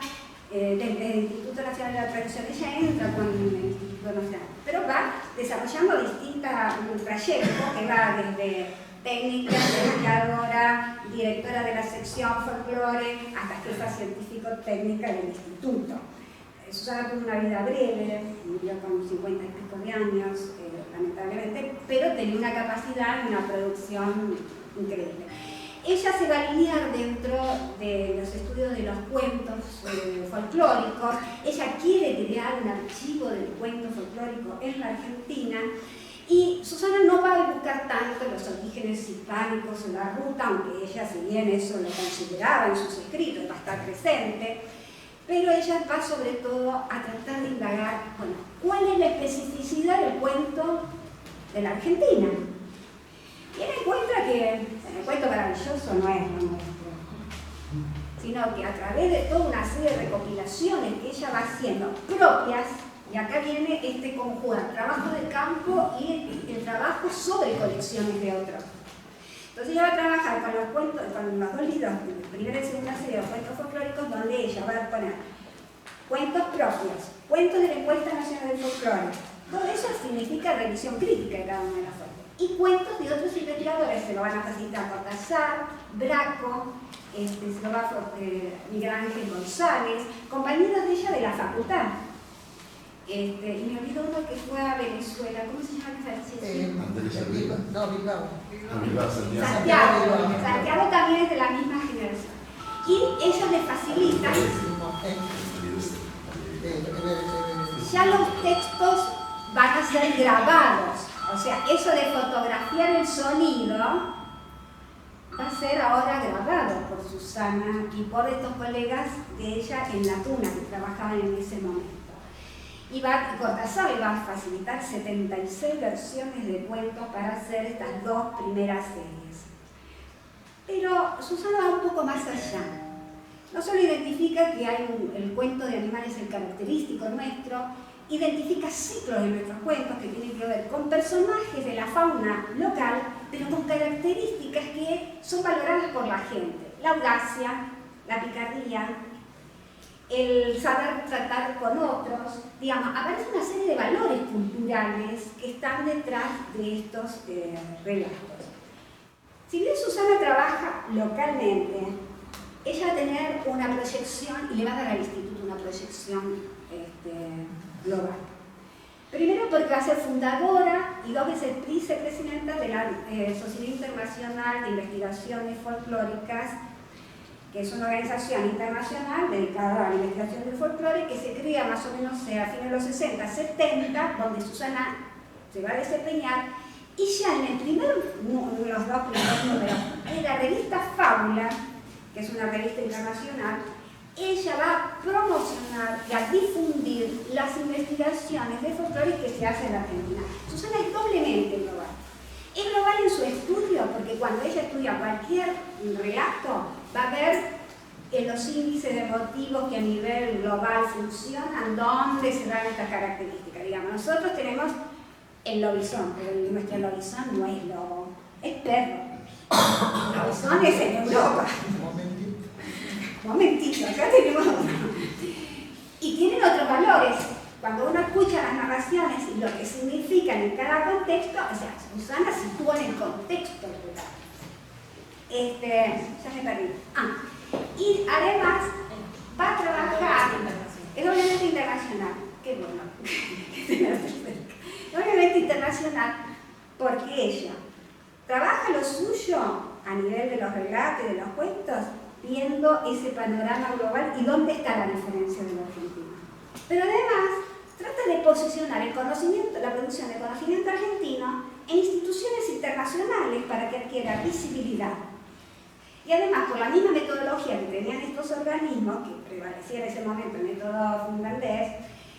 desde el Instituto Nacional de la Traducción. Ella entra con el Instituto Nacional, pero va desarrollando un trayecto que va desde técnica, investigadora, directora de la sección folclore, hasta jefa científico-técnica del instituto. Susana tuvo una vida breve, murió con 50 y pico de años, lamentablemente, pero tenía una capacidad y una producción increíble. Ella se va a alinear dentro de los estudios de los cuentos folclóricos. Ella quiere crear un archivo del cuento folclórico en la Argentina. Y Susana no va a buscar tanto los orígenes hispánicos en la ruta, aunque ella, si bien eso lo consideraba en sus escritos, va a estar presente, pero ella va sobre todo a tratar de indagar, bueno, cuál es la especificidad del cuento de la Argentina. Y ella encuentra que el cuento maravilloso no es lo nuestro, sino que a través de toda una serie de recopilaciones que ella va haciendo propias, y acá viene este conjugar trabajo de campo y el trabajo sobre colecciones de otros. Entonces ella va a trabajar con los cuentos, con los dos libros, primera y segunda serie de cuentos folclóricos, donde ella va a poner cuentos propios, cuentos de la Encuesta Nacional del Folclore. Todo eso significa revisión crítica de cada una de las fuentes. Y cuentos de otros inventores investigadores se lo van a facilitar Cortázar, Braco, se lo va a Miguel Ángel González, compañeros de ella de la facultad. Y me olvidó uno que fue a Venezuela, ¿cómo se llama esa Andrés Arriba. No, Bilbao. Santiago también es de la misma generación. Y ellos le facilitan, ya los textos van a ser grabados. O sea, eso de fotografiar el sonido va a ser ahora grabado por Susana y por estos colegas de ella en La Tuna, que trabajaban en ese momento. Y Cortázar va a facilitar 76 versiones de cuentos para hacer estas dos primeras series. Pero Susana va un poco más allá. No solo identifica que hay el cuento de animales el característico nuestro, identifica ciclos de nuestros cuentos que tienen que ver con personajes de la fauna local, pero con características que son valoradas por la gente. La audacia, la picardía, el saber tratar con otros, digamos, aparece una serie de valores culturales que están detrás de estos relatos. Si bien Susana trabaja localmente, ella va a tener una proyección y le va a dar al instituto una proyección global. Primero porque va a ser fundadora y 2 veces vicepresidenta de la Sociedad Internacional de Investigaciones Folclóricas, que es una organización internacional dedicada a la investigación del folclore que se crea más o menos a fines de los 60, 70, donde Susana se va a desempeñar, y ya en los 2 primeros números, en la revista Fábula, que es una revista internacional, ella va a promocionar y a difundir las investigaciones de folclore que se hacen en la Argentina. Susana es doblemente global. Es global en su estudio, porque cuando ella estudia cualquier relato, va a ver en los índices de motivos que a nivel global funcionan, dónde se dan estas características. Digamos, nosotros tenemos el lobizón, pero nuestro lobizón no es lobo, es perro. El lobizón es en Europa. Momentito, acá tenemos uno. Y tienen otros valores. Cuando uno escucha las narraciones y lo que significan en cada contexto, o sea, Susana sitúa en el contexto rural. Ya me perdí. Y además va a trabajar, es obviamente internacional, qué bueno, obviamente internacional, porque ella trabaja lo suyo a nivel de los relatos y de los cuentos, viendo ese panorama global y dónde está la diferencia de lo argentino. Pero además trata de posicionar el conocimiento, la producción de conocimiento argentino en instituciones internacionales para que adquiera visibilidad. Y además, por la misma metodología que tenían estos organismos, que prevalecía en ese momento el método finlandés,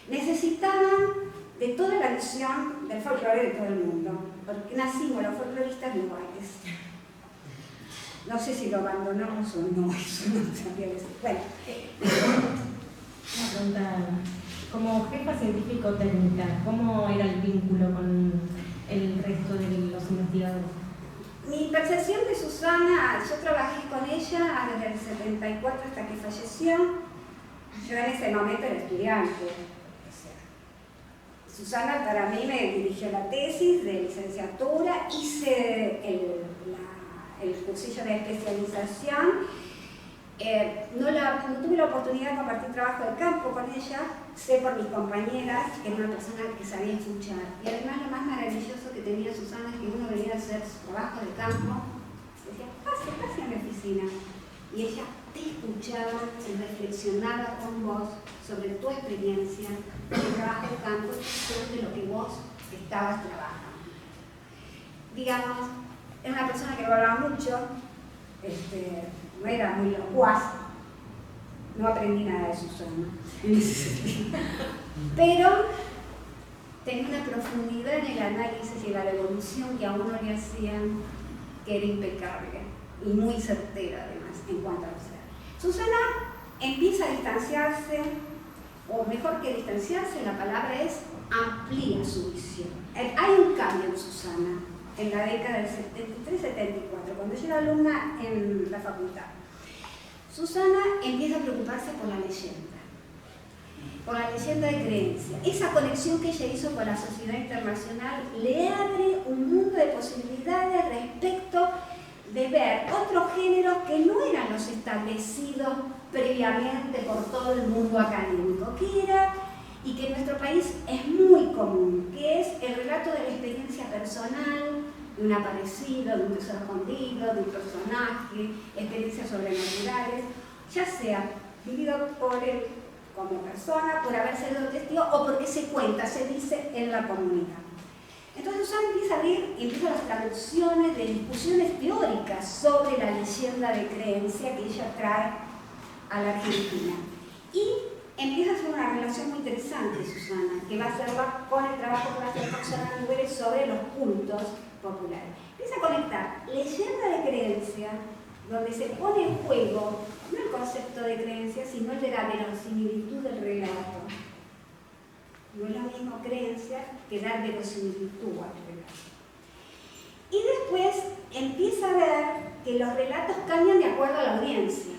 necesitaban de toda la visión del folclore de todo el mundo, porque nacimos los folcloristas globales. No sé si lo abandonamos o no, eso no sabía decir. Bueno. Una pregunta. Como jefa científico-técnica, ¿cómo era el vínculo con el resto de los investigadores? Mi percepción de Susana, yo trabajé con ella desde el 74 hasta que falleció. Yo en ese momento era estudiante. Susana para mí me dirigió la tesis de licenciatura, hice el cursillo de especialización. No tuve la oportunidad de compartir trabajo de campo con ella, sé por mis compañeras que era una persona que sabía escuchar. Y además lo más maravilloso que tenía Susana es que uno venía a hacer su trabajo de campo, decía, pase a mi oficina. Y ella te escuchaba y reflexionaba con vos sobre tu experiencia de trabajo de campo y sobre lo que vos estabas trabajando. Digamos, era una persona que hablaba mucho, no era muy locuaz, no aprendí nada de Susana en ese sentido, pero tenía una profundidad en el análisis y la evolución que a uno le hacían que era impecable y muy certera además en cuanto a observar. Susana empieza a distanciarse, o mejor que distanciarse, la palabra es amplía su visión. Hay un cambio en Susana en la década del 73-74, cuando yo era alumna en la facultad. Susana empieza a preocuparse por la leyenda de creencia. Esa conexión que ella hizo con la sociedad internacional le abre un mundo de posibilidades respecto de ver otros géneros que no eran los establecidos previamente por todo el mundo académico, que era, y que en nuestro país es muy común, que es el relato de la experiencia personal, de un aparecido, de un tesoro escondido, de un personaje, experiencias sobrenaturales, ya sea vivido por él como persona, por haber sido testigo o porque se cuenta, se dice en la comunidad. Entonces Susana empieza a abrir, empieza las traducciones de discusiones teóricas sobre la leyenda de creencia que ella trae a la Argentina. Y empieza a hacer una relación muy interesante, Susana, que va a hacerla con el trabajo que va a hacer con Susana Nubere sobre los cultos populares. Empieza a conectar leyenda de creencia, donde se pone en juego no el concepto de creencia, sino el de la verosimilitud del relato. No es lo mismo creencia que dar verosimilitud al relato. Y después empieza a ver que los relatos cambian de acuerdo a la audiencia.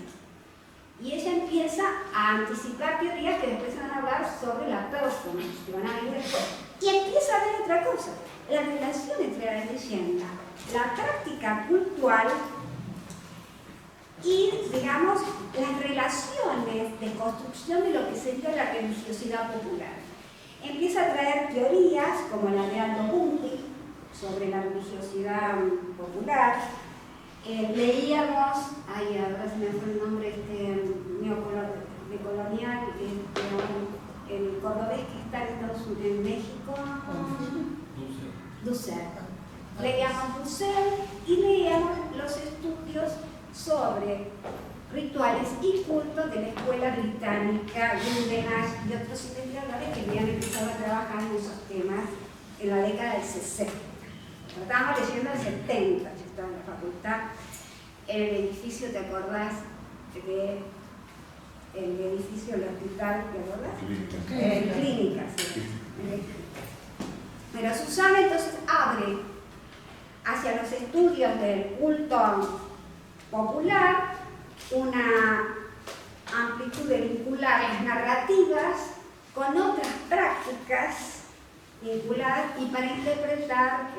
Y ella empieza a anticipar teorías que después se van a hablar sobre las personas, que van a venir después. Y empieza a ver otra cosa, la relación entre la leyenda, la práctica cultural y, digamos, las relaciones de construcción de lo que sería la religiosidad popular. Empieza a traer teorías como la de Aldo Punti sobre la religiosidad popular. Leíamos, ahora se me fue el nombre, neocolonial, el cordobés que está en Estados Unidos, en México, Dussel. Leíamos Dussel y leíamos los estudios sobre rituales y cultos de la escuela británica, Gundenach y otros investigadores que habían empezado a trabajar en esos temas en la década del 60. Lo estábamos leyendo en el 70, yo estaba en la facultad, en el edificio, ¿te acordás? El edificio del hospital, ¿te acordás? Clínica, sí. Pero Susana entonces abre hacia los estudios del culto popular una amplitud de vincular las narrativas con otras prácticas vinculadas y para interpretar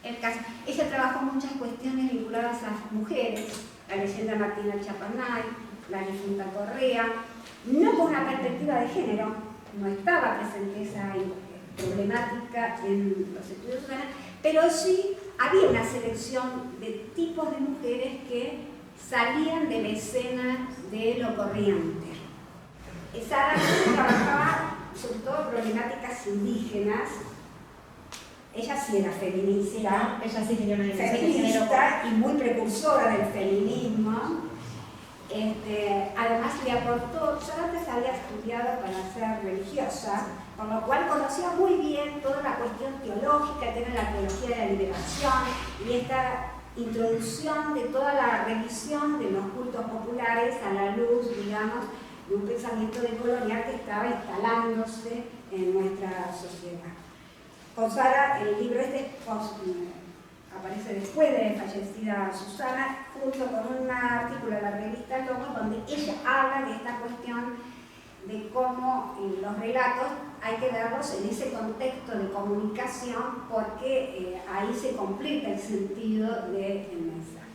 el caso. Ella trabajó muchas cuestiones vinculadas a las mujeres, la leyenda Martina Chapanay, la difunta Correa, no con una perspectiva de género, no estaba presente esa problemática en los estudios humanos, pero sí había una selección de tipos de mujeres que salían de la escena de lo corriente. Sara trabajaba sobre todo problemáticas indígenas. Ella sí era feminista, ella sí tenía una dimensión de feminista y muy precursora del feminismo. Además le aportó, yo antes había estudiado para ser religiosa, con lo cual conocía muy bien toda la cuestión teológica, que era la teología de la liberación y esta introducción de toda la revisión de los cultos populares a la luz, digamos, de un pensamiento decolonial que estaba instalándose en nuestra sociedad. Con Sara, el libro aparece después de fallecida Susana, junto con un artículo de la revista Logos, donde ella habla de esta cuestión de cómo los relatos hay que verlos en ese contexto de comunicación, porque ahí se completa el sentido del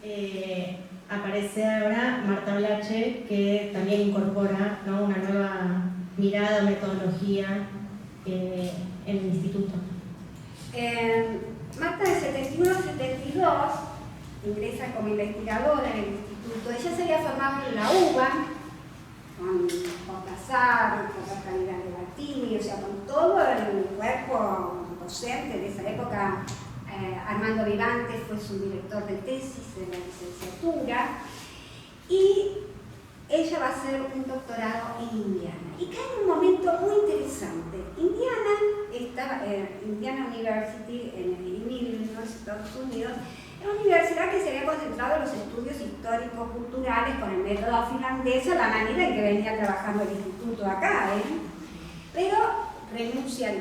mensaje. Aparece ahora Marta Blache, que también incorpora, ¿no?, una nueva mirada, metodología en el instituto. Marta de 71-72 ingresa como investigadora en el instituto. Ella se había formado en la UBA, con Casar, con la calidad de Martini, o sea, con todo el cuerpo docente de esa época. Armando Vivantes fue su director de tesis de la licenciatura y ella va a hacer un doctorado en Indiana. Y cae en un momento muy interesante. Indiana University en Illinois, Estados Unidos, es una universidad que se había concentrado en los estudios históricos culturales con el método finlandés, la manera en que venía trabajando el instituto acá, pero renuncian,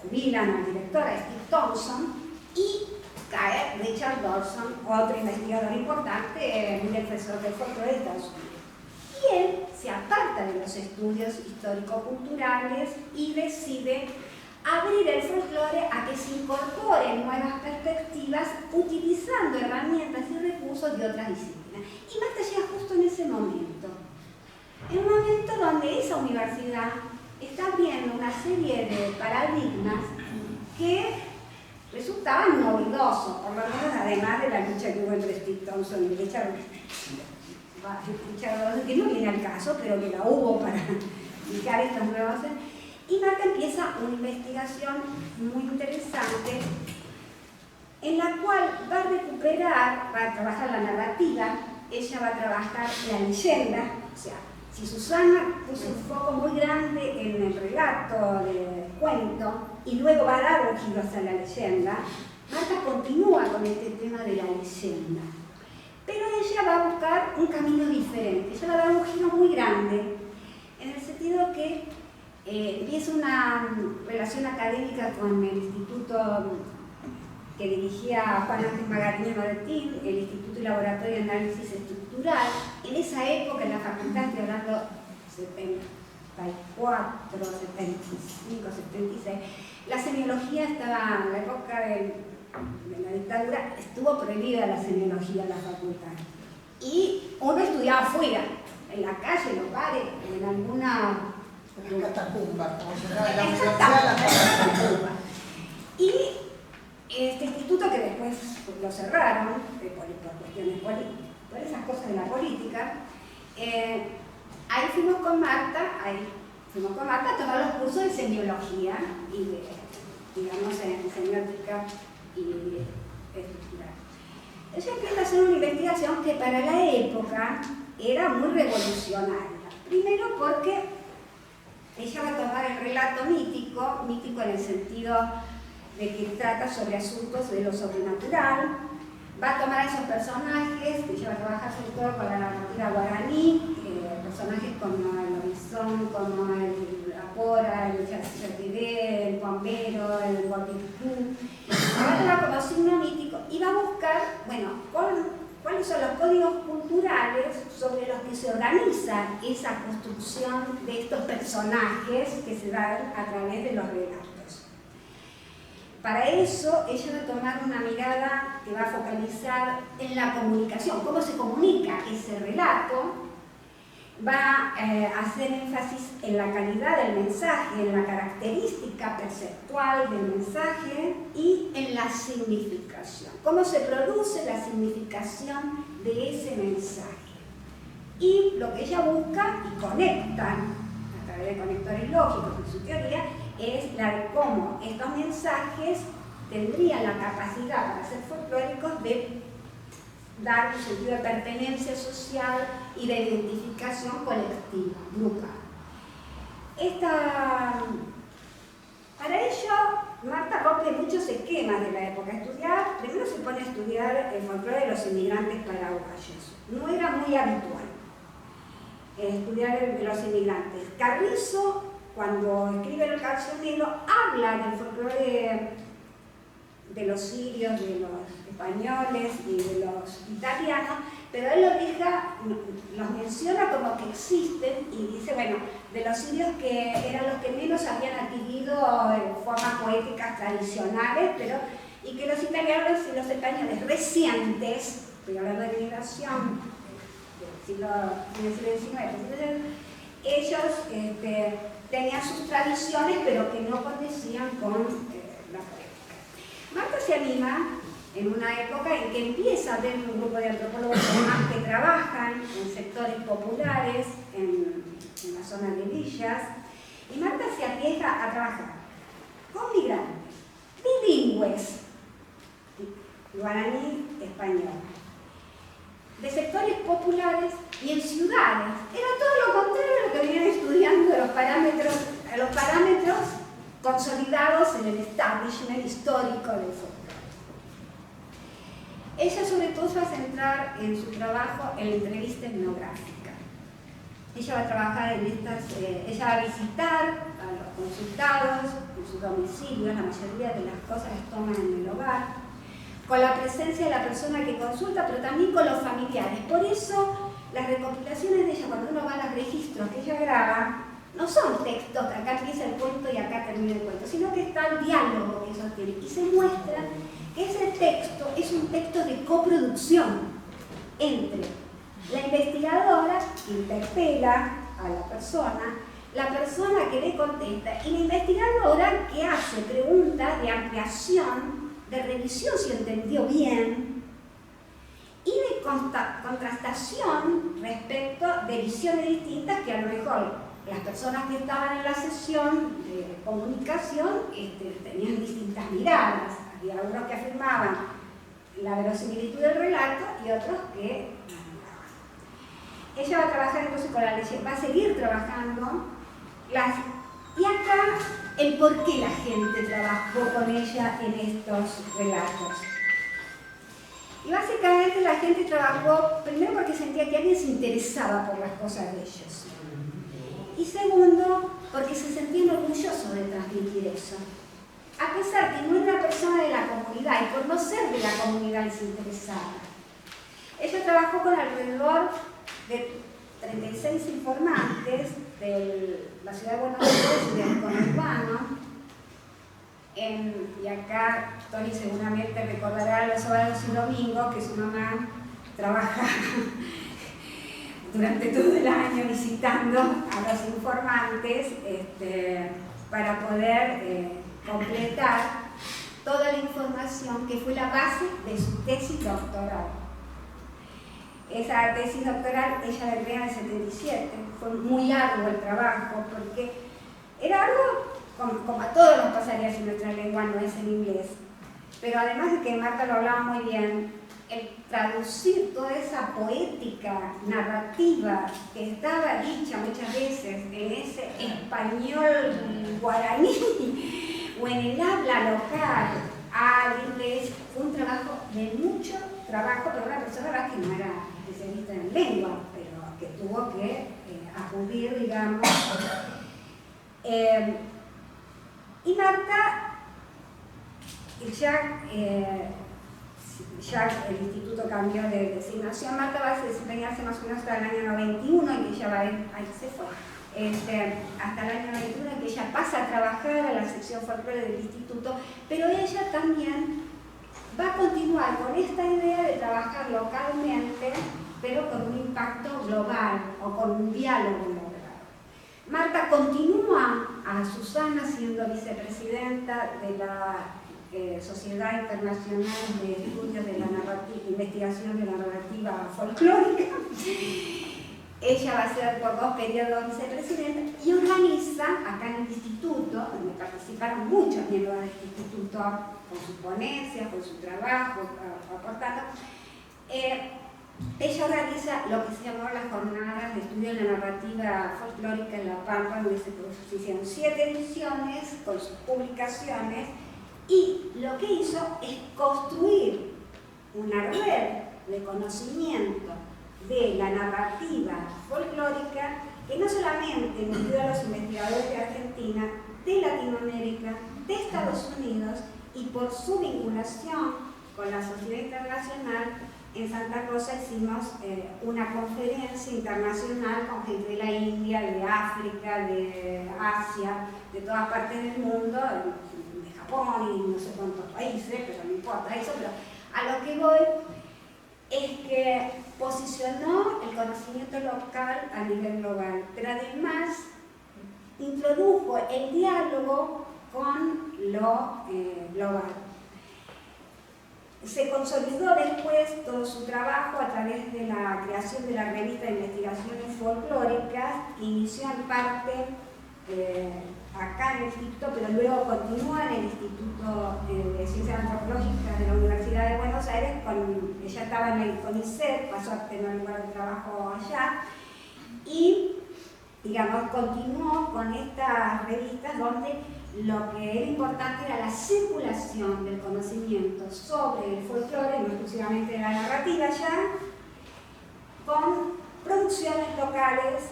jubilan al director, a Steve Thompson, y cae Richard Dawson, otro investigador importante, un defensor del folclore de Estados Unidos. Y él se aparta de los estudios histórico-culturales y decide abrir el folclore a que se incorporen nuevas perspectivas utilizando herramientas y recursos de otras disciplinas. Y Marta llega justo en ese momento. En un momento donde esa universidad está viendo una serie de paradigmas que resultaban novedosos, por lo menos además de la lucha que hubo entre Steve Thompson y Richard Dawson, que no viene al caso, pero que la hubo para explicar estas nuevas. Y Marta empieza una investigación muy interesante en la cual va a recuperar, va a trabajar la narrativa, ella va a trabajar la leyenda, o sea, si Susana puso un foco muy grande en el relato del cuento y luego va a dar un giro hacia la leyenda, Marta continúa con este tema de la leyenda. Pero ella va a buscar un camino diferente, ella va a dar un giro muy grande, en el sentido que empieza una relación académica con el instituto que dirigía Juan Ángel Magariño Martín, el Instituto y Laboratorio de Análisis Estructural. En esa época, en la facultad, estoy hablando 74, 75, 76, la semiología estaba, en la época de la dictadura, estuvo prohibida la semiología en la facultad. Y uno estudiaba afuera, en la calle, en los bares, en alguna... En la catacumba, como se llama la Exactamente, universidad, la catacumba. Y este instituto, que después lo cerraron por cuestiones políticas, por esas cosas de la política, ahí fuimos con Marta a tomar los cursos de semiología y de, digamos, en semiótica y estructural. Ella empieza a hacer una investigación que para la época era muy revolucionaria. Primero porque ella va a tomar el relato mítico en el sentido de que trata sobre asuntos de lo sobrenatural, va a tomar esos personajes, que ella va a trabajar sobre todo con la narrativa guaraní, personajes como el Horizón, como el Apora, el Yatiré, el Bombero, el Guapicú, va a tomar como signo mítico y va a buscar, bueno, cuáles son los códigos culturales sobre los que se organiza esa construcción de estos personajes que se dan a través de los relatos. Para eso, ella va a tomar una mirada que va a focalizar en la comunicación, cómo se comunica ese relato, va a hacer énfasis en la calidad del mensaje, en la característica perceptual del mensaje y en la significación, cómo se produce la significación de ese mensaje. Y lo que ella busca y conecta a través de conectores lógicos en su teoría es la de cómo estos mensajes tendrían la capacidad para ser folclóricos de dar un sentido de pertenencia social y de identificación colectiva, grupal. Para ello, Marta rompe muchos esquemas de la época. Primero se pone a estudiar el folclore de los inmigrantes paraguayos. No era muy habitual estudiar de los inmigrantes. Carrizo, cuando escribe El Cancionero, habla del folclore de los sirios, de los españoles y de los italianos, pero él los menciona como que existen y dice, bueno, de los sirios que eran los que menos habían adquirido formas poéticas tradicionales, y que los italianos y los españoles recientes, estoy hablando de migración del siglo XIX, ellos tenían sus tradiciones, pero que no condecían con la poética. Marta se anima en una época en que empieza a haber un grupo de antropólogos que trabajan en sectores populares, en la zona de villas, y Marta se arriesga a trabajar con migrantes, bilingües, guaraní, español, de sectores populares y en ciudades. Era todo lo contrario a lo que venían estudiando los parámetros consolidados en el establishment histórico del folclore. Ella sobre todo se va a centrar en su trabajo en la entrevista etnográfica. Ella va a trabajar en ella va a visitar a los consultados en sus domicilios, la mayoría de las cosas las toman en el hogar, con la presencia de la persona que consulta, pero también con los familiares. Por eso, las recopilaciones de ella, cuando uno va a los registros que ella graba, no son textos, acá empieza el cuento y acá termina el cuento, sino que está el diálogo que ellos tienen. Y se muestra que ese texto es un texto de coproducción entre la investigadora que interpela a la persona que le contesta y la investigadora que hace preguntas de ampliación, de revisión si entendió bien y de contrastación respecto de visiones distintas que a lo mejor las personas que estaban en la sesión de comunicación tenían distintas miradas. Había algunos que afirmaban la verosimilitud del relato y otros que no. Ella va a trabajar entonces con la ley, va a seguir trabajando. Y acá el por qué la gente trabajó con ella en estos relatos. Y básicamente la gente trabajó primero porque sentía que alguien se interesaba por las cosas de ellos. Y segundo, porque se sentían orgullosos de transmitir eso. A pesar que no era una persona de la comunidad y por no ser de la comunidad les interesaba. Ella trabajó con alrededor de 36 informantes de la ciudad de Buenos Aires y del conurbano. Y acá Tony seguramente recordará los sábados y domingos que su mamá trabajaba durante todo el año visitando a los informantes para poder completar toda la información que fue la base de su tesis doctoral. Esa tesis doctoral ella la crea en el 77, fue muy largo el trabajo porque era algo como a todos nos pasaría si nuestra lengua no es en inglés, pero además de que Marta lo hablaba muy bien, el traducir toda esa poética narrativa que estaba dicha muchas veces en ese español guaraní o en el habla local al inglés fue un trabajo de mucho trabajo para una persona que no era especialista en lengua, pero que tuvo que acudir, digamos. Y Marta, ya el instituto cambió de designación, Marta va a desempeñarse más o menos hasta el año 91, en que ella va a ir, ahí se fue, hasta el año 91 en que ella pasa a trabajar a la sección folclore del instituto, pero ella también va a continuar con esta idea de trabajar localmente, pero con un impacto global o con un diálogo global. Marta continúa a Susana siendo vicepresidenta de la Sociedad Internacional de Estudios de la Investigación de la Narrativa Folclórica. Ella va a ser por 2 periodos vicepresidenta y organiza acá en el instituto, donde participaron muchos miembros del instituto con sus ponencias, con su trabajo, aportando. Ella organiza lo que se llamó las jornadas de estudio de la narrativa folclórica en La Pampa, donde se hicieron 7 ediciones con sus publicaciones, y lo que hizo es construir una red de conocimiento de la narrativa folclórica que no solamente nutrió a los investigadores de Argentina, de Latinoamérica, de Estados Unidos, y por su vinculación con la sociedad internacional. En Santa Rosa hicimos una conferencia internacional con gente de la India, de África, de Asia, de todas partes del mundo, de Japón y no sé cuántos países, pero no importa eso, pero a lo que voy es que posicionó el conocimiento local a nivel global, pero además introdujo el diálogo con lo global. Se consolidó después todo su trabajo a través de la creación de la revista de investigaciones folclóricas, que inició en parte acá en el instituto, pero luego continúa en el Instituto de Ciencias Antropológicas de la Universidad de Buenos Aires, ella estaba en el CONICET, pasó a tener un lugar de trabajo allá, y digamos, continuó con estas revistas donde lo que era importante era la circulación del conocimiento sobre el folclore, no exclusivamente de la narrativa ya, con producciones locales,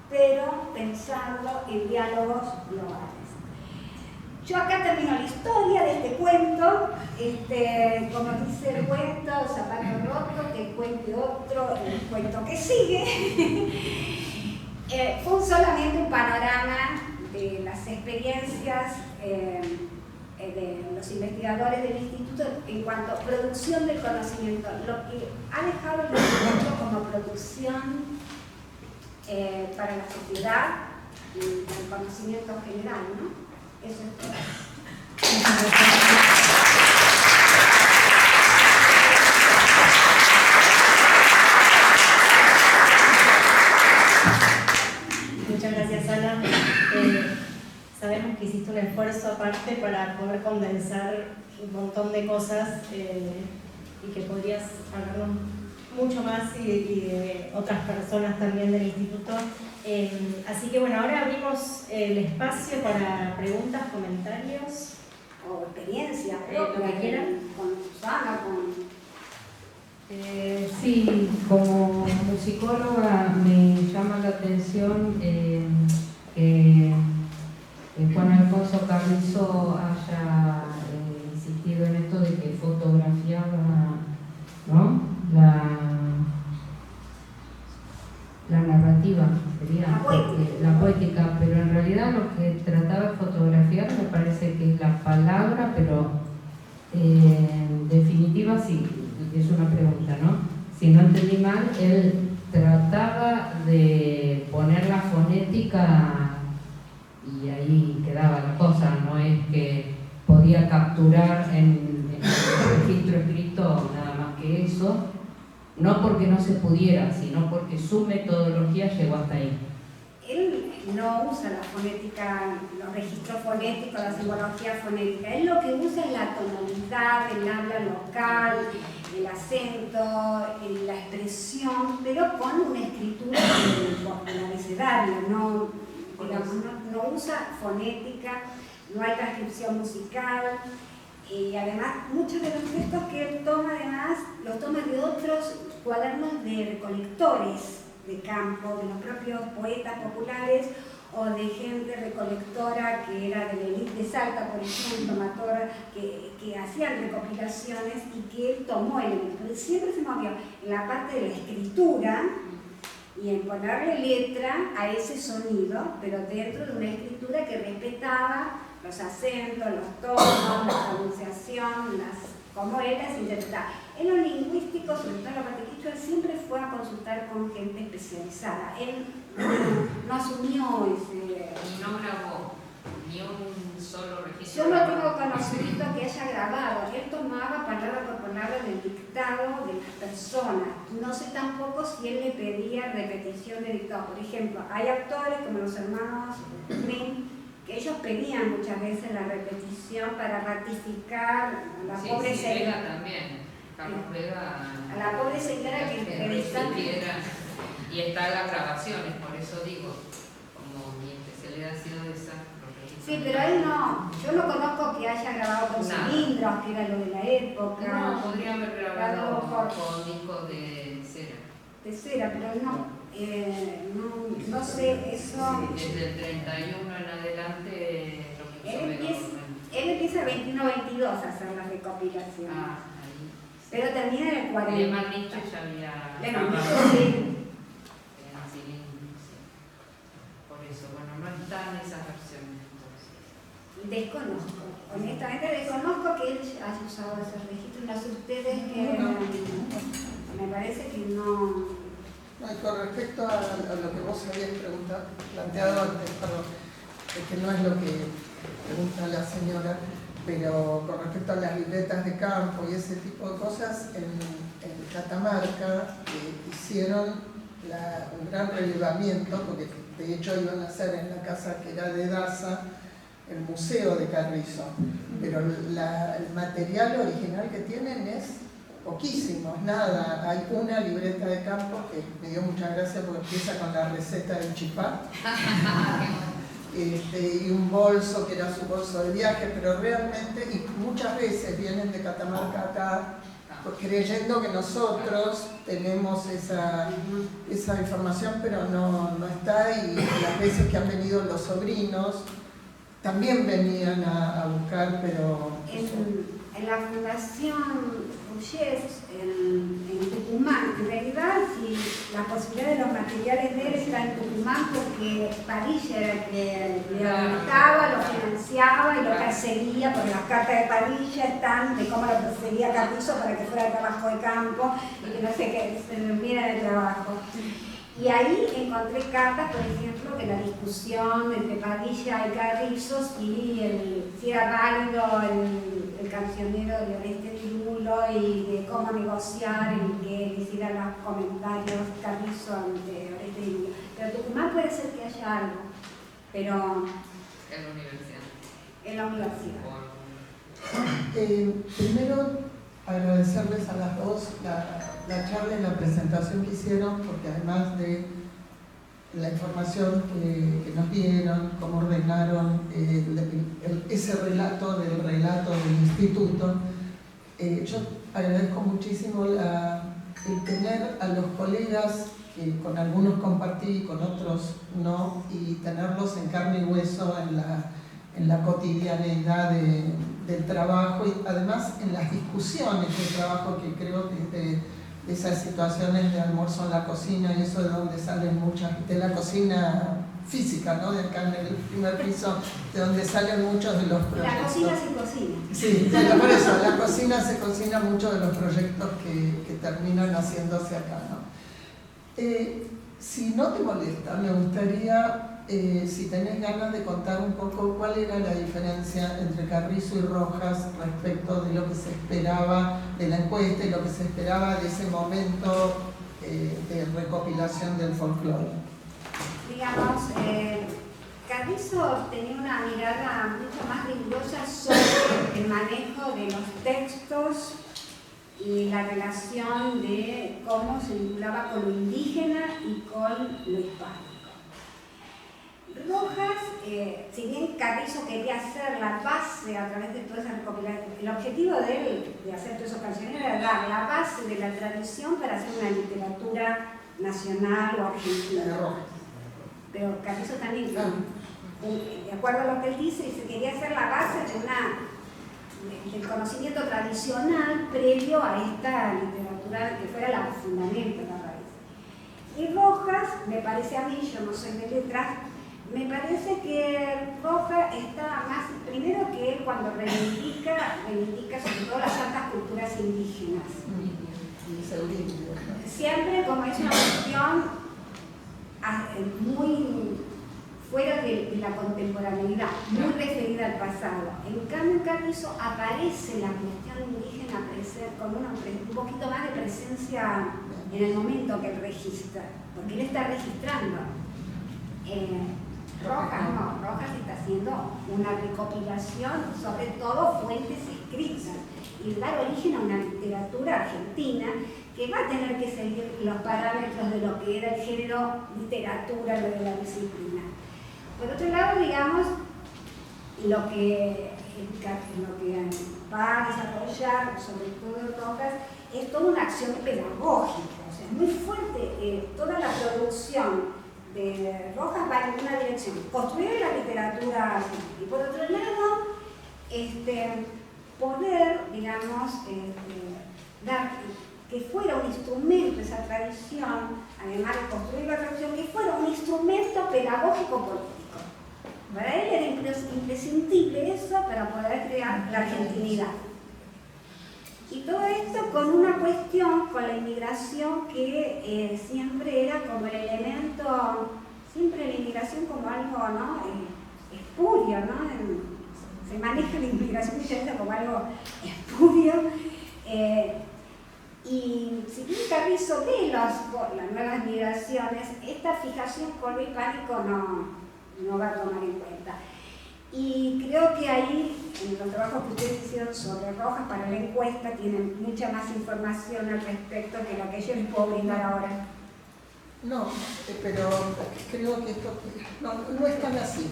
pero pensando en diálogos globales. Yo acá termino la historia de este cuento, como dice el cuento, zapato roto, que cuente otro, el cuento que sigue. Fue solamente un panorama de las experiencias de los investigadores del instituto en cuanto a producción del conocimiento, lo que ha dejado el instituto como producción para la sociedad y el conocimiento general, ¿no? Eso es todo. Muchas gracias, Ana. Sabemos que hiciste un esfuerzo aparte para poder condensar un montón de cosas y que podrías hablarnos mucho más y de otras personas también del instituto. Así que bueno, ahora abrimos el espacio para preguntas, comentarios. O experiencia, Lo que quieran. con Susana, Sí, como musicóloga me llama la atención que Juan Alfonso Carrizo haya insistido en esto de que fotografiaba, ¿no? la narrativa, sería la poética, pero en realidad lo que trataba de fotografiar me parece que es la palabra, pero en definitiva sí, es una pregunta, ¿no? Si no entendí mal, él trataba de poner la fonética y ahí quedaba la cosa, no es que podía capturar en el registro escrito nada más que eso, no porque no se pudiera, sino porque su metodología llegó hasta ahí. él no usa la fonética, los registros fonéticos, la simbología fonética. Él lo que usa es la tonalidad, el habla local, el acento, la expresión, pero con una escritura en el abecedario, no, digamos, no usa fonética, no hay transcripción musical. Y además, muchos de los textos que él toma, además, los toma de otros cuadernos de recolectores de campo, de los propios poetas populares o de gente recolectora que era de la élite de Salta, por ejemplo, Matora, que hacían recopilaciones y que él tomó elementos. Él siempre se movió en la parte de la escritura y en ponerle letra a ese sonido, pero dentro de una escritura que respetaba los acentos, los tonos, la pronunciación, cómo él las interpretaba. En lo lingüístico, sobre todo en la parte quichua, él siempre fue a consultar con gente especializada. Él no asumió ese... Y no grabó ni un solo registro. Yo no tengo conocimiento que haya grabado. Él tomaba palabra por palabra del dictado de las personas. No sé tampoco si él le pedía repetición de dictado. Por ejemplo, hay actores como los hermanos Grimm, que ellos pedían muchas veces la repetición para ratificar a la pobre señora. Vega también. Carlos Vega. A la pobre señora que y están las grabaciones, por eso digo, como mi especialidad ha sido esa. Sí, pero él no, yo no conozco que haya grabado con cilindros, que era lo de la época. No, podría haber grabado con discos de cera. De cera, pero no sé, eso... Sí, desde el 31 en adelante lo que él empieza 21-22 a hacer las recopilaciones. Ahí. Pero termina en el 40. De Maniche ya había... sí. Por eso, bueno, no están esas versiones entonces. Desconozco, honestamente desconozco que él haya usado esos registros. No sé ustedes que me parece que no... No, y con respecto a lo que vos habías planteado antes, perdón, que no es lo que pregunta la señora, pero con respecto a las libretas de campo y ese tipo de cosas, en Catamarca hicieron un gran relevamiento, porque de hecho iban a hacer en la casa que era de Daza el museo de Carrizo, pero el material original que tienen es poquísimo, es nada. Hay una libreta de campo que me dio mucha gracia porque empieza con la receta del chipá. Y un bolso que era su bolso de viaje, pero realmente, y muchas veces vienen de Catamarca acá creyendo que nosotros tenemos esa información, pero no está, y las veces que han venido los sobrinos también venían a buscar, pero... En la Fundación Ruggers, en Tucumán, en realidad, si la posibilidad de los materiales de él está en Tucumán porque Padilla era el que le orientaba, lo financiaba y lo perseguía, porque las cartas de Padilla están de cómo lo perseguía Carrizo para que fuera trabajo de campo y que no sé qué, se durmiera de trabajo. Y ahí encontré cartas, por ejemplo, de la discusión entre Padilla y Carrizo si era válido el cancionero de Oreste Pirulo y de cómo negociar y que le hiciera los comentarios Carrizo ante Oreste Pirulo. Pero Tucumán puede ser que haya algo, pero En la universidad. en la universidad. Primero, agradecerles a las dos la charla y la presentación que hicieron, porque además de la información que nos dieron, cómo ordenaron ese relato del instituto, yo agradezco muchísimo el tener a los colegas, que con algunos compartí, con otros no, y tenerlos en carne y hueso en la cotidianeidad del trabajo y además en las discusiones del trabajo, que creo que de esas situaciones de almuerzo en la cocina y eso de donde salen muchas, de la cocina física, ¿no? De acá en el primer piso, de donde salen muchos de los proyectos. La cocina se cocina. Sí, bueno, por eso, la cocina se cocina muchos de los proyectos que terminan haciéndose acá, ¿no? Si no te molesta, me gustaría, si tenés ganas de contar un poco cuál era la diferencia entre Carrizo y Rojas respecto de lo que se esperaba de la encuesta y lo que se esperaba de ese momento de recopilación del folclore. Digamos, Carrizo tenía una mirada mucho más rigurosa sobre el manejo de los textos y la relación de cómo se vinculaba con lo indígena y con lo hispánico. Rojas, si bien Carrizo quería hacer la base a través de toda esa recopilación, el objetivo de él, de hacer todas esas canciones, era dar la base de la tradición para hacer una literatura nacional o argentina. Pero Carrizo también, de acuerdo a lo que él dice, quería hacer la base del conocimiento tradicional previo a esta literatura que fuera la fundamento de la raíz. Y Rojas, me parece a mí, yo no soy de letras, me parece que Rojas está más, primero que él cuando reivindica sobre todo las altas culturas indígenas. Siempre como es una cuestión muy fuera de la contemporaneidad, muy referida al pasado. En cambio, en Carrizo aparece la cuestión indígena con un poquito más de presencia en el momento que él registra, porque él está registrando. Rojas está haciendo una recopilación, sobre todo fuentes escritas, y dar origen a una literatura argentina que va a tener que seguir los parámetros de lo que era el género literatura, lo de la disciplina. Por otro lado, digamos, lo que va a desarrollar, sobre todo Rojas, es toda una acción pedagógica. O sea, es muy fuerte toda la producción de Rojas va en una dirección, construir la literatura y por otro lado, poder, digamos, dar que fuera un instrumento esa tradición, además de construir la tradición, que fuera un instrumento pedagógico político. Para él era imprescindible eso para poder crear la argentinidad. Y todo esto con una cuestión, con la inmigración que siempre era como el elemento, siempre la inmigración como algo, ¿no? Espurio, ¿no? Se maneja la inmigración como algo espurio. Y si bien Carrizo ve las nuevas migraciones, esta fijación con lo hispánico no va a tomar en cuenta. Y creo que ahí, en los trabajos que ustedes hicieron sobre Rojas para la encuesta, tienen mucha más información al respecto que la que yo les puedo brindar ahora. No, pero creo que esto no es tan así,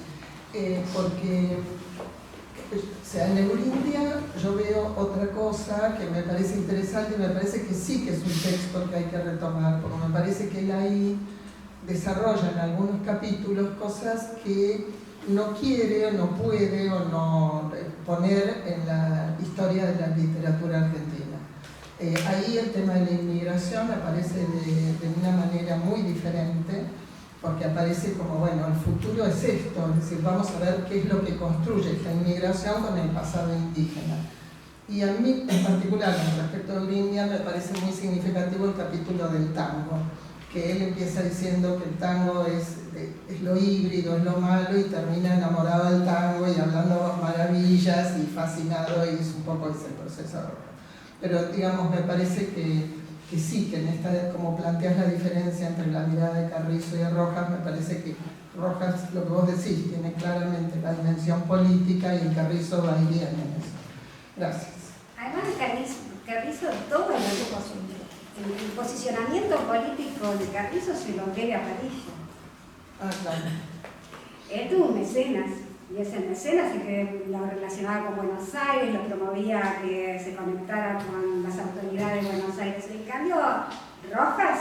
porque o sea, en Eurindia yo veo otra cosa que me parece interesante y me parece que sí que es un texto que hay que retomar, porque me parece que él ahí desarrolla en algunos capítulos cosas que no quiere o no puede o no poner en la historia de la literatura argentina. Ahí el tema de la inmigración aparece de una manera muy diferente, porque aparece como, bueno, el futuro es esto, es decir, vamos a ver qué es lo que construye esta inmigración con el pasado indígena. Y a mí en particular, con respecto a Grindia, me parece muy significativo el capítulo del tango, que él empieza diciendo que el tango es lo híbrido, es lo malo, y termina enamorado del tango y hablando maravillas y fascinado, y es un poco ese proceso. Pero digamos, me parece que sí, que en esta, como planteas la diferencia entre la mirada de Carrizo y de Rojas, me parece que Rojas, lo que vos decís, tiene claramente la dimensión política, y en Carrizo va y viene en eso. Gracias. Además de Carrizo todo el posicionamiento político de Carrizo se lo debe a Padilla. Ah, claro. Él tuvo un mecenas, y ese mecenas que lo relacionaba con Buenos Aires, lo promovía que se conectara con las autoridades de Buenos Aires. En cambio, Rojas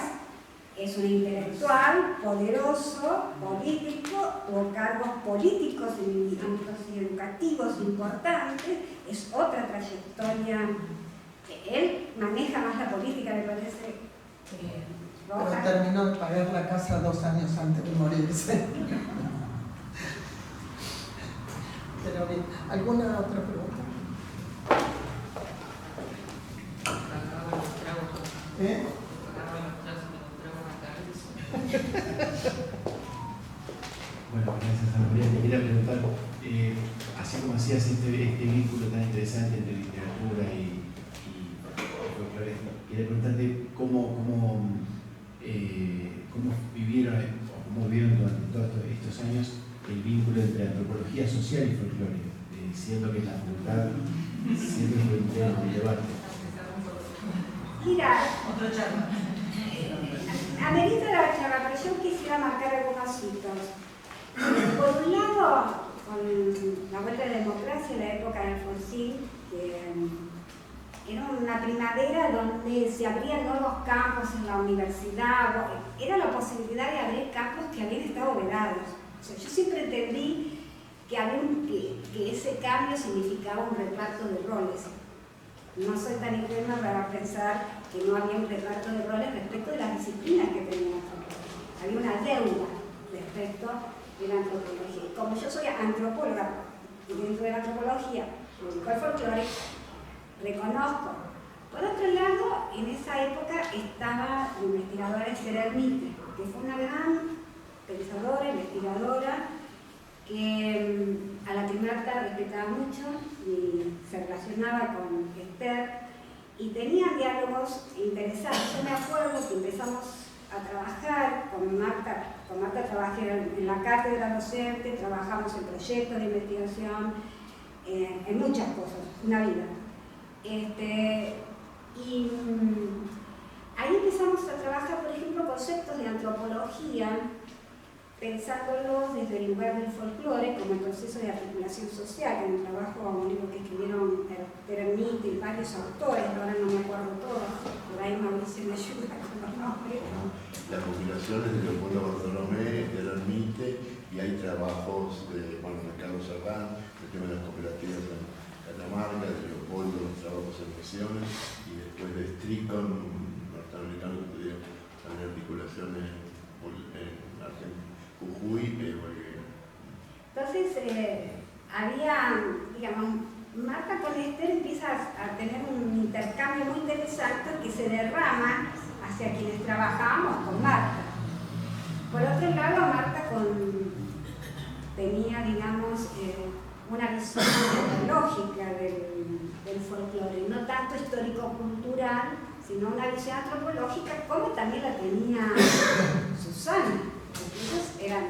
es un intelectual poderoso, político, tuvo cargos políticos en ámbitos educativos importantes, es otra trayectoria. Él maneja más la política, me parece, que Rojas. Pero terminó de pagar la casa 2 años antes de morirse. Pero bien, ¿alguna otra pregunta? ¿Eh? Bueno, gracias Ana María. Te quería preguntar, así como hacías este vínculo tan interesante entre literatura y folclore, quería preguntarte cómo vivieron durante todos estos años el vínculo entre antropología social y folclore, siendo que en la facultad siempre fue un tema de debate. Mira, amerita la charla, pero yo quisiera marcar algunos hitos. Por un lado, con la vuelta de la democracia, la época de Alfonsín, que era una primavera donde se abrían nuevos campos en la universidad, era la posibilidad de abrir campos que habían estado vedados. O sea, yo siempre entendí que ese cambio significaba un reparto de roles. No soy tan ingenua para pensar que no había un reparto de roles respecto de las disciplinas que tenía la antropología. Había una deuda respecto de la antropología. Y como yo soy antropóloga, y dentro de la antropología, el folclore, reconozco. Por otro lado, en esa época estaba la investigadora Esther Ermite, que fue una gran pensadora, investigadora, que a la que Marta respetaba mucho y se relacionaba con Esther y tenían diálogos interesantes. Yo me acuerdo que empezamos a trabajar con Marta trabajé en la cátedra docente, trabajamos en proyectos de investigación, en muchas cosas, una vida. Y ahí empezamos a trabajar, por ejemplo, conceptos de antropología, pensándolos desde el lugar del folclore como el proceso de articulación social, en un trabajo, un libro que escribieron Ermite y varios autores, ahora no me acuerdo todos, por ahí Mauricio me ayuda con los nombres. Las compilaciones de Leopoldo Bartolomé, de Ermite, y hay trabajos de Carlos Serrán, el tema de las cooperativas en Catamarca, de Leopoldo, los trabajos en Misiones, y después de Stricon, norteamericano, que tuvieron también articulaciones en Argentina. Jujuy, Entonces, había, digamos, Marta con Esther empieza a tener un intercambio muy interesante que se derrama hacia quienes trabajábamos con Marta. Por otro lado, Marta tenía, digamos, una visión antropológica del folclore, no tanto histórico-cultural, sino una visión antropológica, como también la tenía Susana. Ellos eran,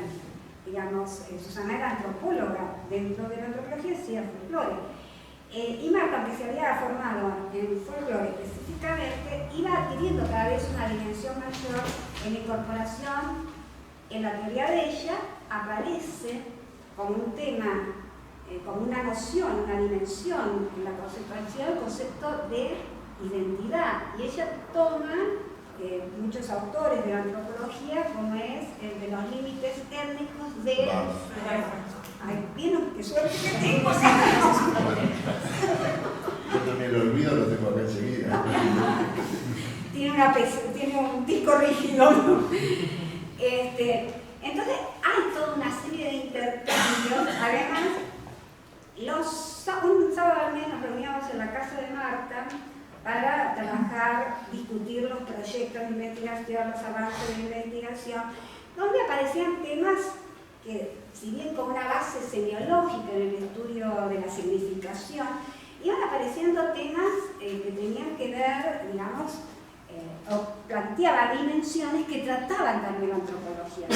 digamos, Susana era antropóloga, dentro de la antropología hacía folclore. Y Marta, que se había formado en folclore específicamente, iba adquiriendo cada vez una dimensión mayor en la incorporación. En la teoría de ella aparece como un tema, como una noción, una dimensión en la conceptualización, el concepto de identidad. Y ella toma muchos autores de la antropología, como es el de los límites étnicos de... Ay, bien, qué suerte que tengo. Yo también lo olvido, lo tengo acá enseguida. Tiene un disco rígido, ¿no? Entonces hay toda una serie de intercambios. Además, un sábado al mes nos reuníamos en la casa de Marta para trabajar, discutir los proyectos de investigación, los avances de investigación, donde aparecían temas que, si bien con una base semiológica en el estudio de la significación, iban apareciendo temas que tenían que ver, digamos, o planteaba dimensiones que trataban también la antropología.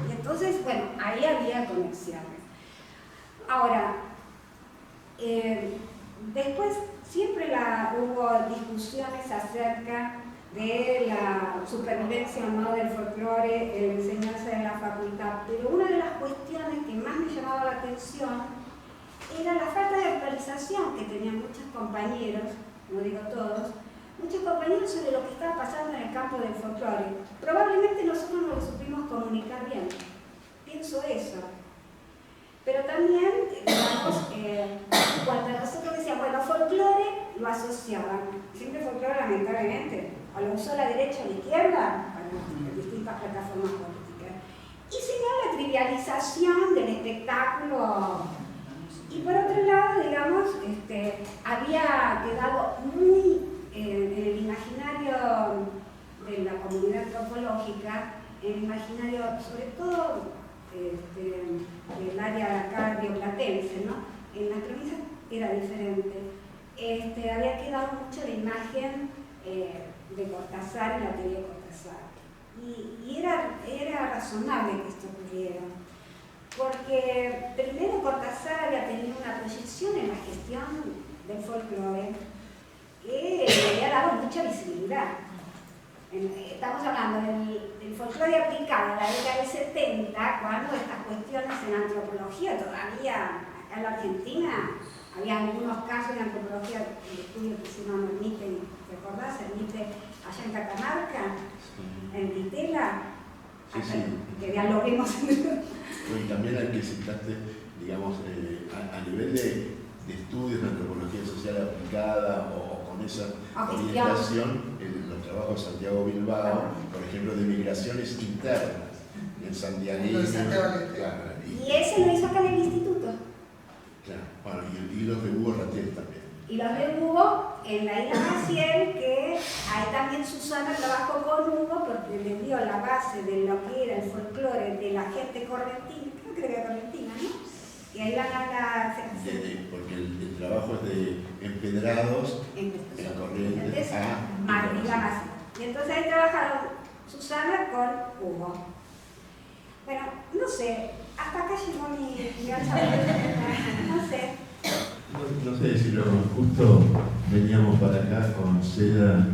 Y entonces, bueno, ahí había conexiones. Ahora, después siempre hubo discusiones acerca de la supervivencia o no del folclore en la enseñanza de la facultad, pero una de las cuestiones que más me llamaba la atención era la falta de actualización que tenían muchos compañeros, no digo todos, muchos compañeros sobre lo que estaba pasando en el campo del folclore. Probablemente nosotros no lo supimos comunicar bien, pienso eso. Pero también, digamos, cuando nosotros decíamos, bueno, folclore lo asociaban, siempre folclore lamentablemente, o lo usó la derecha o la izquierda, para distintas plataformas políticas. Y si no, la trivialización del espectáculo. Y por otro lado, digamos, había quedado muy en el imaginario de la comunidad antropológica, en el imaginario, sobre todo, del área acá rioplatense, ¿no? En las provincias era diferente. Había quedado mucho la imagen de Cortázar y la teoría de Cortázar. Y era razonable que esto ocurriera, porque primero Cortázar había tenido una proyección en la gestión del folclore que le había dado mucha visibilidad. Estamos hablando del folclore aplicado en la década del 70, cuando estas cuestiones en antropología todavía, acá en la Argentina, había algunos casos de antropología, el estudio que hicieron en MITE, ¿te acordás? El MITE allá en Catamarca, en Vitela, Sí. que dialoguemos. Bueno, también al que citaste, digamos, a nivel de estudios de antropología social aplicada o con esa orientación, los trabajos de Santiago Bilbao, por ejemplo, de migraciones internas en santiagueño. Claro, y ese lo hizo acá en el instituto. Claro, bueno, y los de Hugo Ratel también. Y los de Hugo en la isla Maciel, que ahí también Susana trabajó con Hugo porque le dio la base de lo que era el folclore de la gente correntina, creo que era correntina, ¿no? Y ahí van a la... Porque el trabajo es de empedrados en Corrientes a Isla Maciel. Y entonces ahí trabajaron Susana con Hugo. Bueno, no sé, hasta acá llegó mi no sé. No sé si justo veníamos para acá con Seda,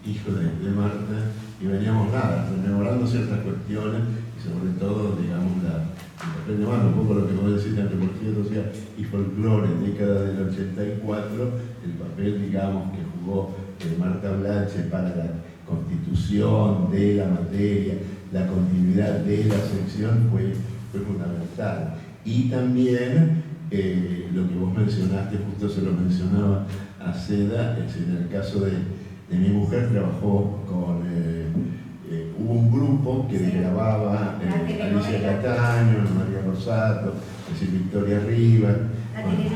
hijo de Marta, y veníamos rememorando ciertas cuestiones y sobre todo, digamos, el papel de Marta, un poco lo que vos decís de antropología social y folclore, década del 84, el papel, digamos, que jugó Marta Blache para la constitución de la materia, la continuidad de la sección fue fundamental. Y también lo que vos mencionaste, justo se lo mencionaba a Seda, en el caso de mi mujer trabajó con, hubo un grupo que grababa Alicia Cataño, María Rosato, es decir, Victoria Rivas,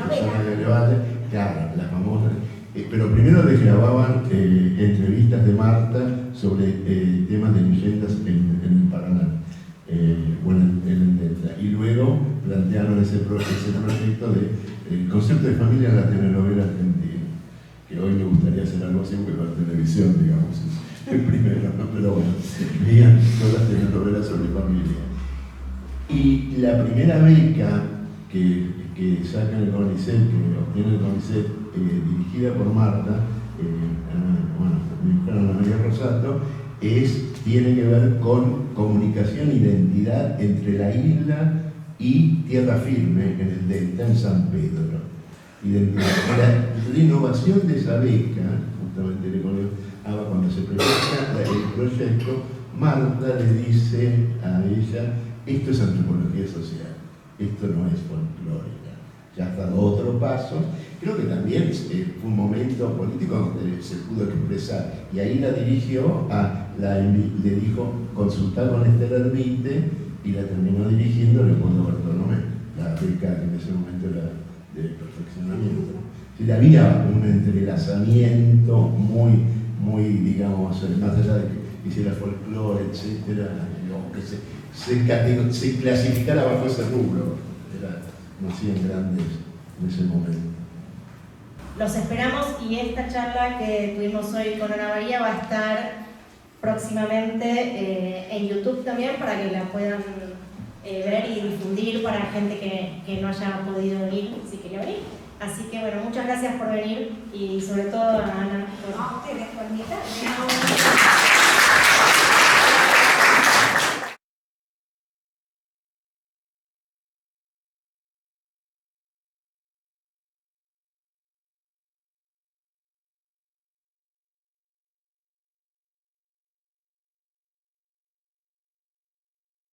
personas de Levante, claro, las famosas. Pero primero les grababan entrevistas de Marta sobre temas de leyendas en el Paraná. Y luego plantearon ese proyecto del concepto de familia en la telenovela argentina, que hoy me gustaría hacer algo así, porque para televisión, digamos, es primero, ¿no? Pero bueno, veían todas las telenovelas sobre familia. Y la primera beca que sacan el CONICET, que obtiene el CONICET, dirigida por Marta, mi mujer Ana María Rosato, tiene que ver con comunicación e identidad entre la isla y tierra firme en el delta, en San Pedro. La innovación de esa beca, justamente cuando se presenta el proyecto, Marta le dice a ella, esto es antropología social, esto no es folclórica, ya has dado otro paso. Creo que también fue un momento político donde se pudo expresar, y ahí la dirigió, le dijo consultar con Esther Hermite, y la terminó dirigiendo Leopoldo Bartolomé, la beca que en ese momento era de perfeccionamiento. Y había un entrelazamiento muy, digamos, más allá de que hiciera folclore, etcétera, digamos, que se clasificara bajo ese rubro. Nos hacían grandes en ese momento. Los esperamos, y esta charla que tuvimos hoy con Ana María va a estar próximamente en YouTube también, para que la puedan ver y difundir para gente que no haya podido venir, si quería venir. Así que bueno, muchas gracias por venir, y sobre todo a Ana No, ustedes por invitarme.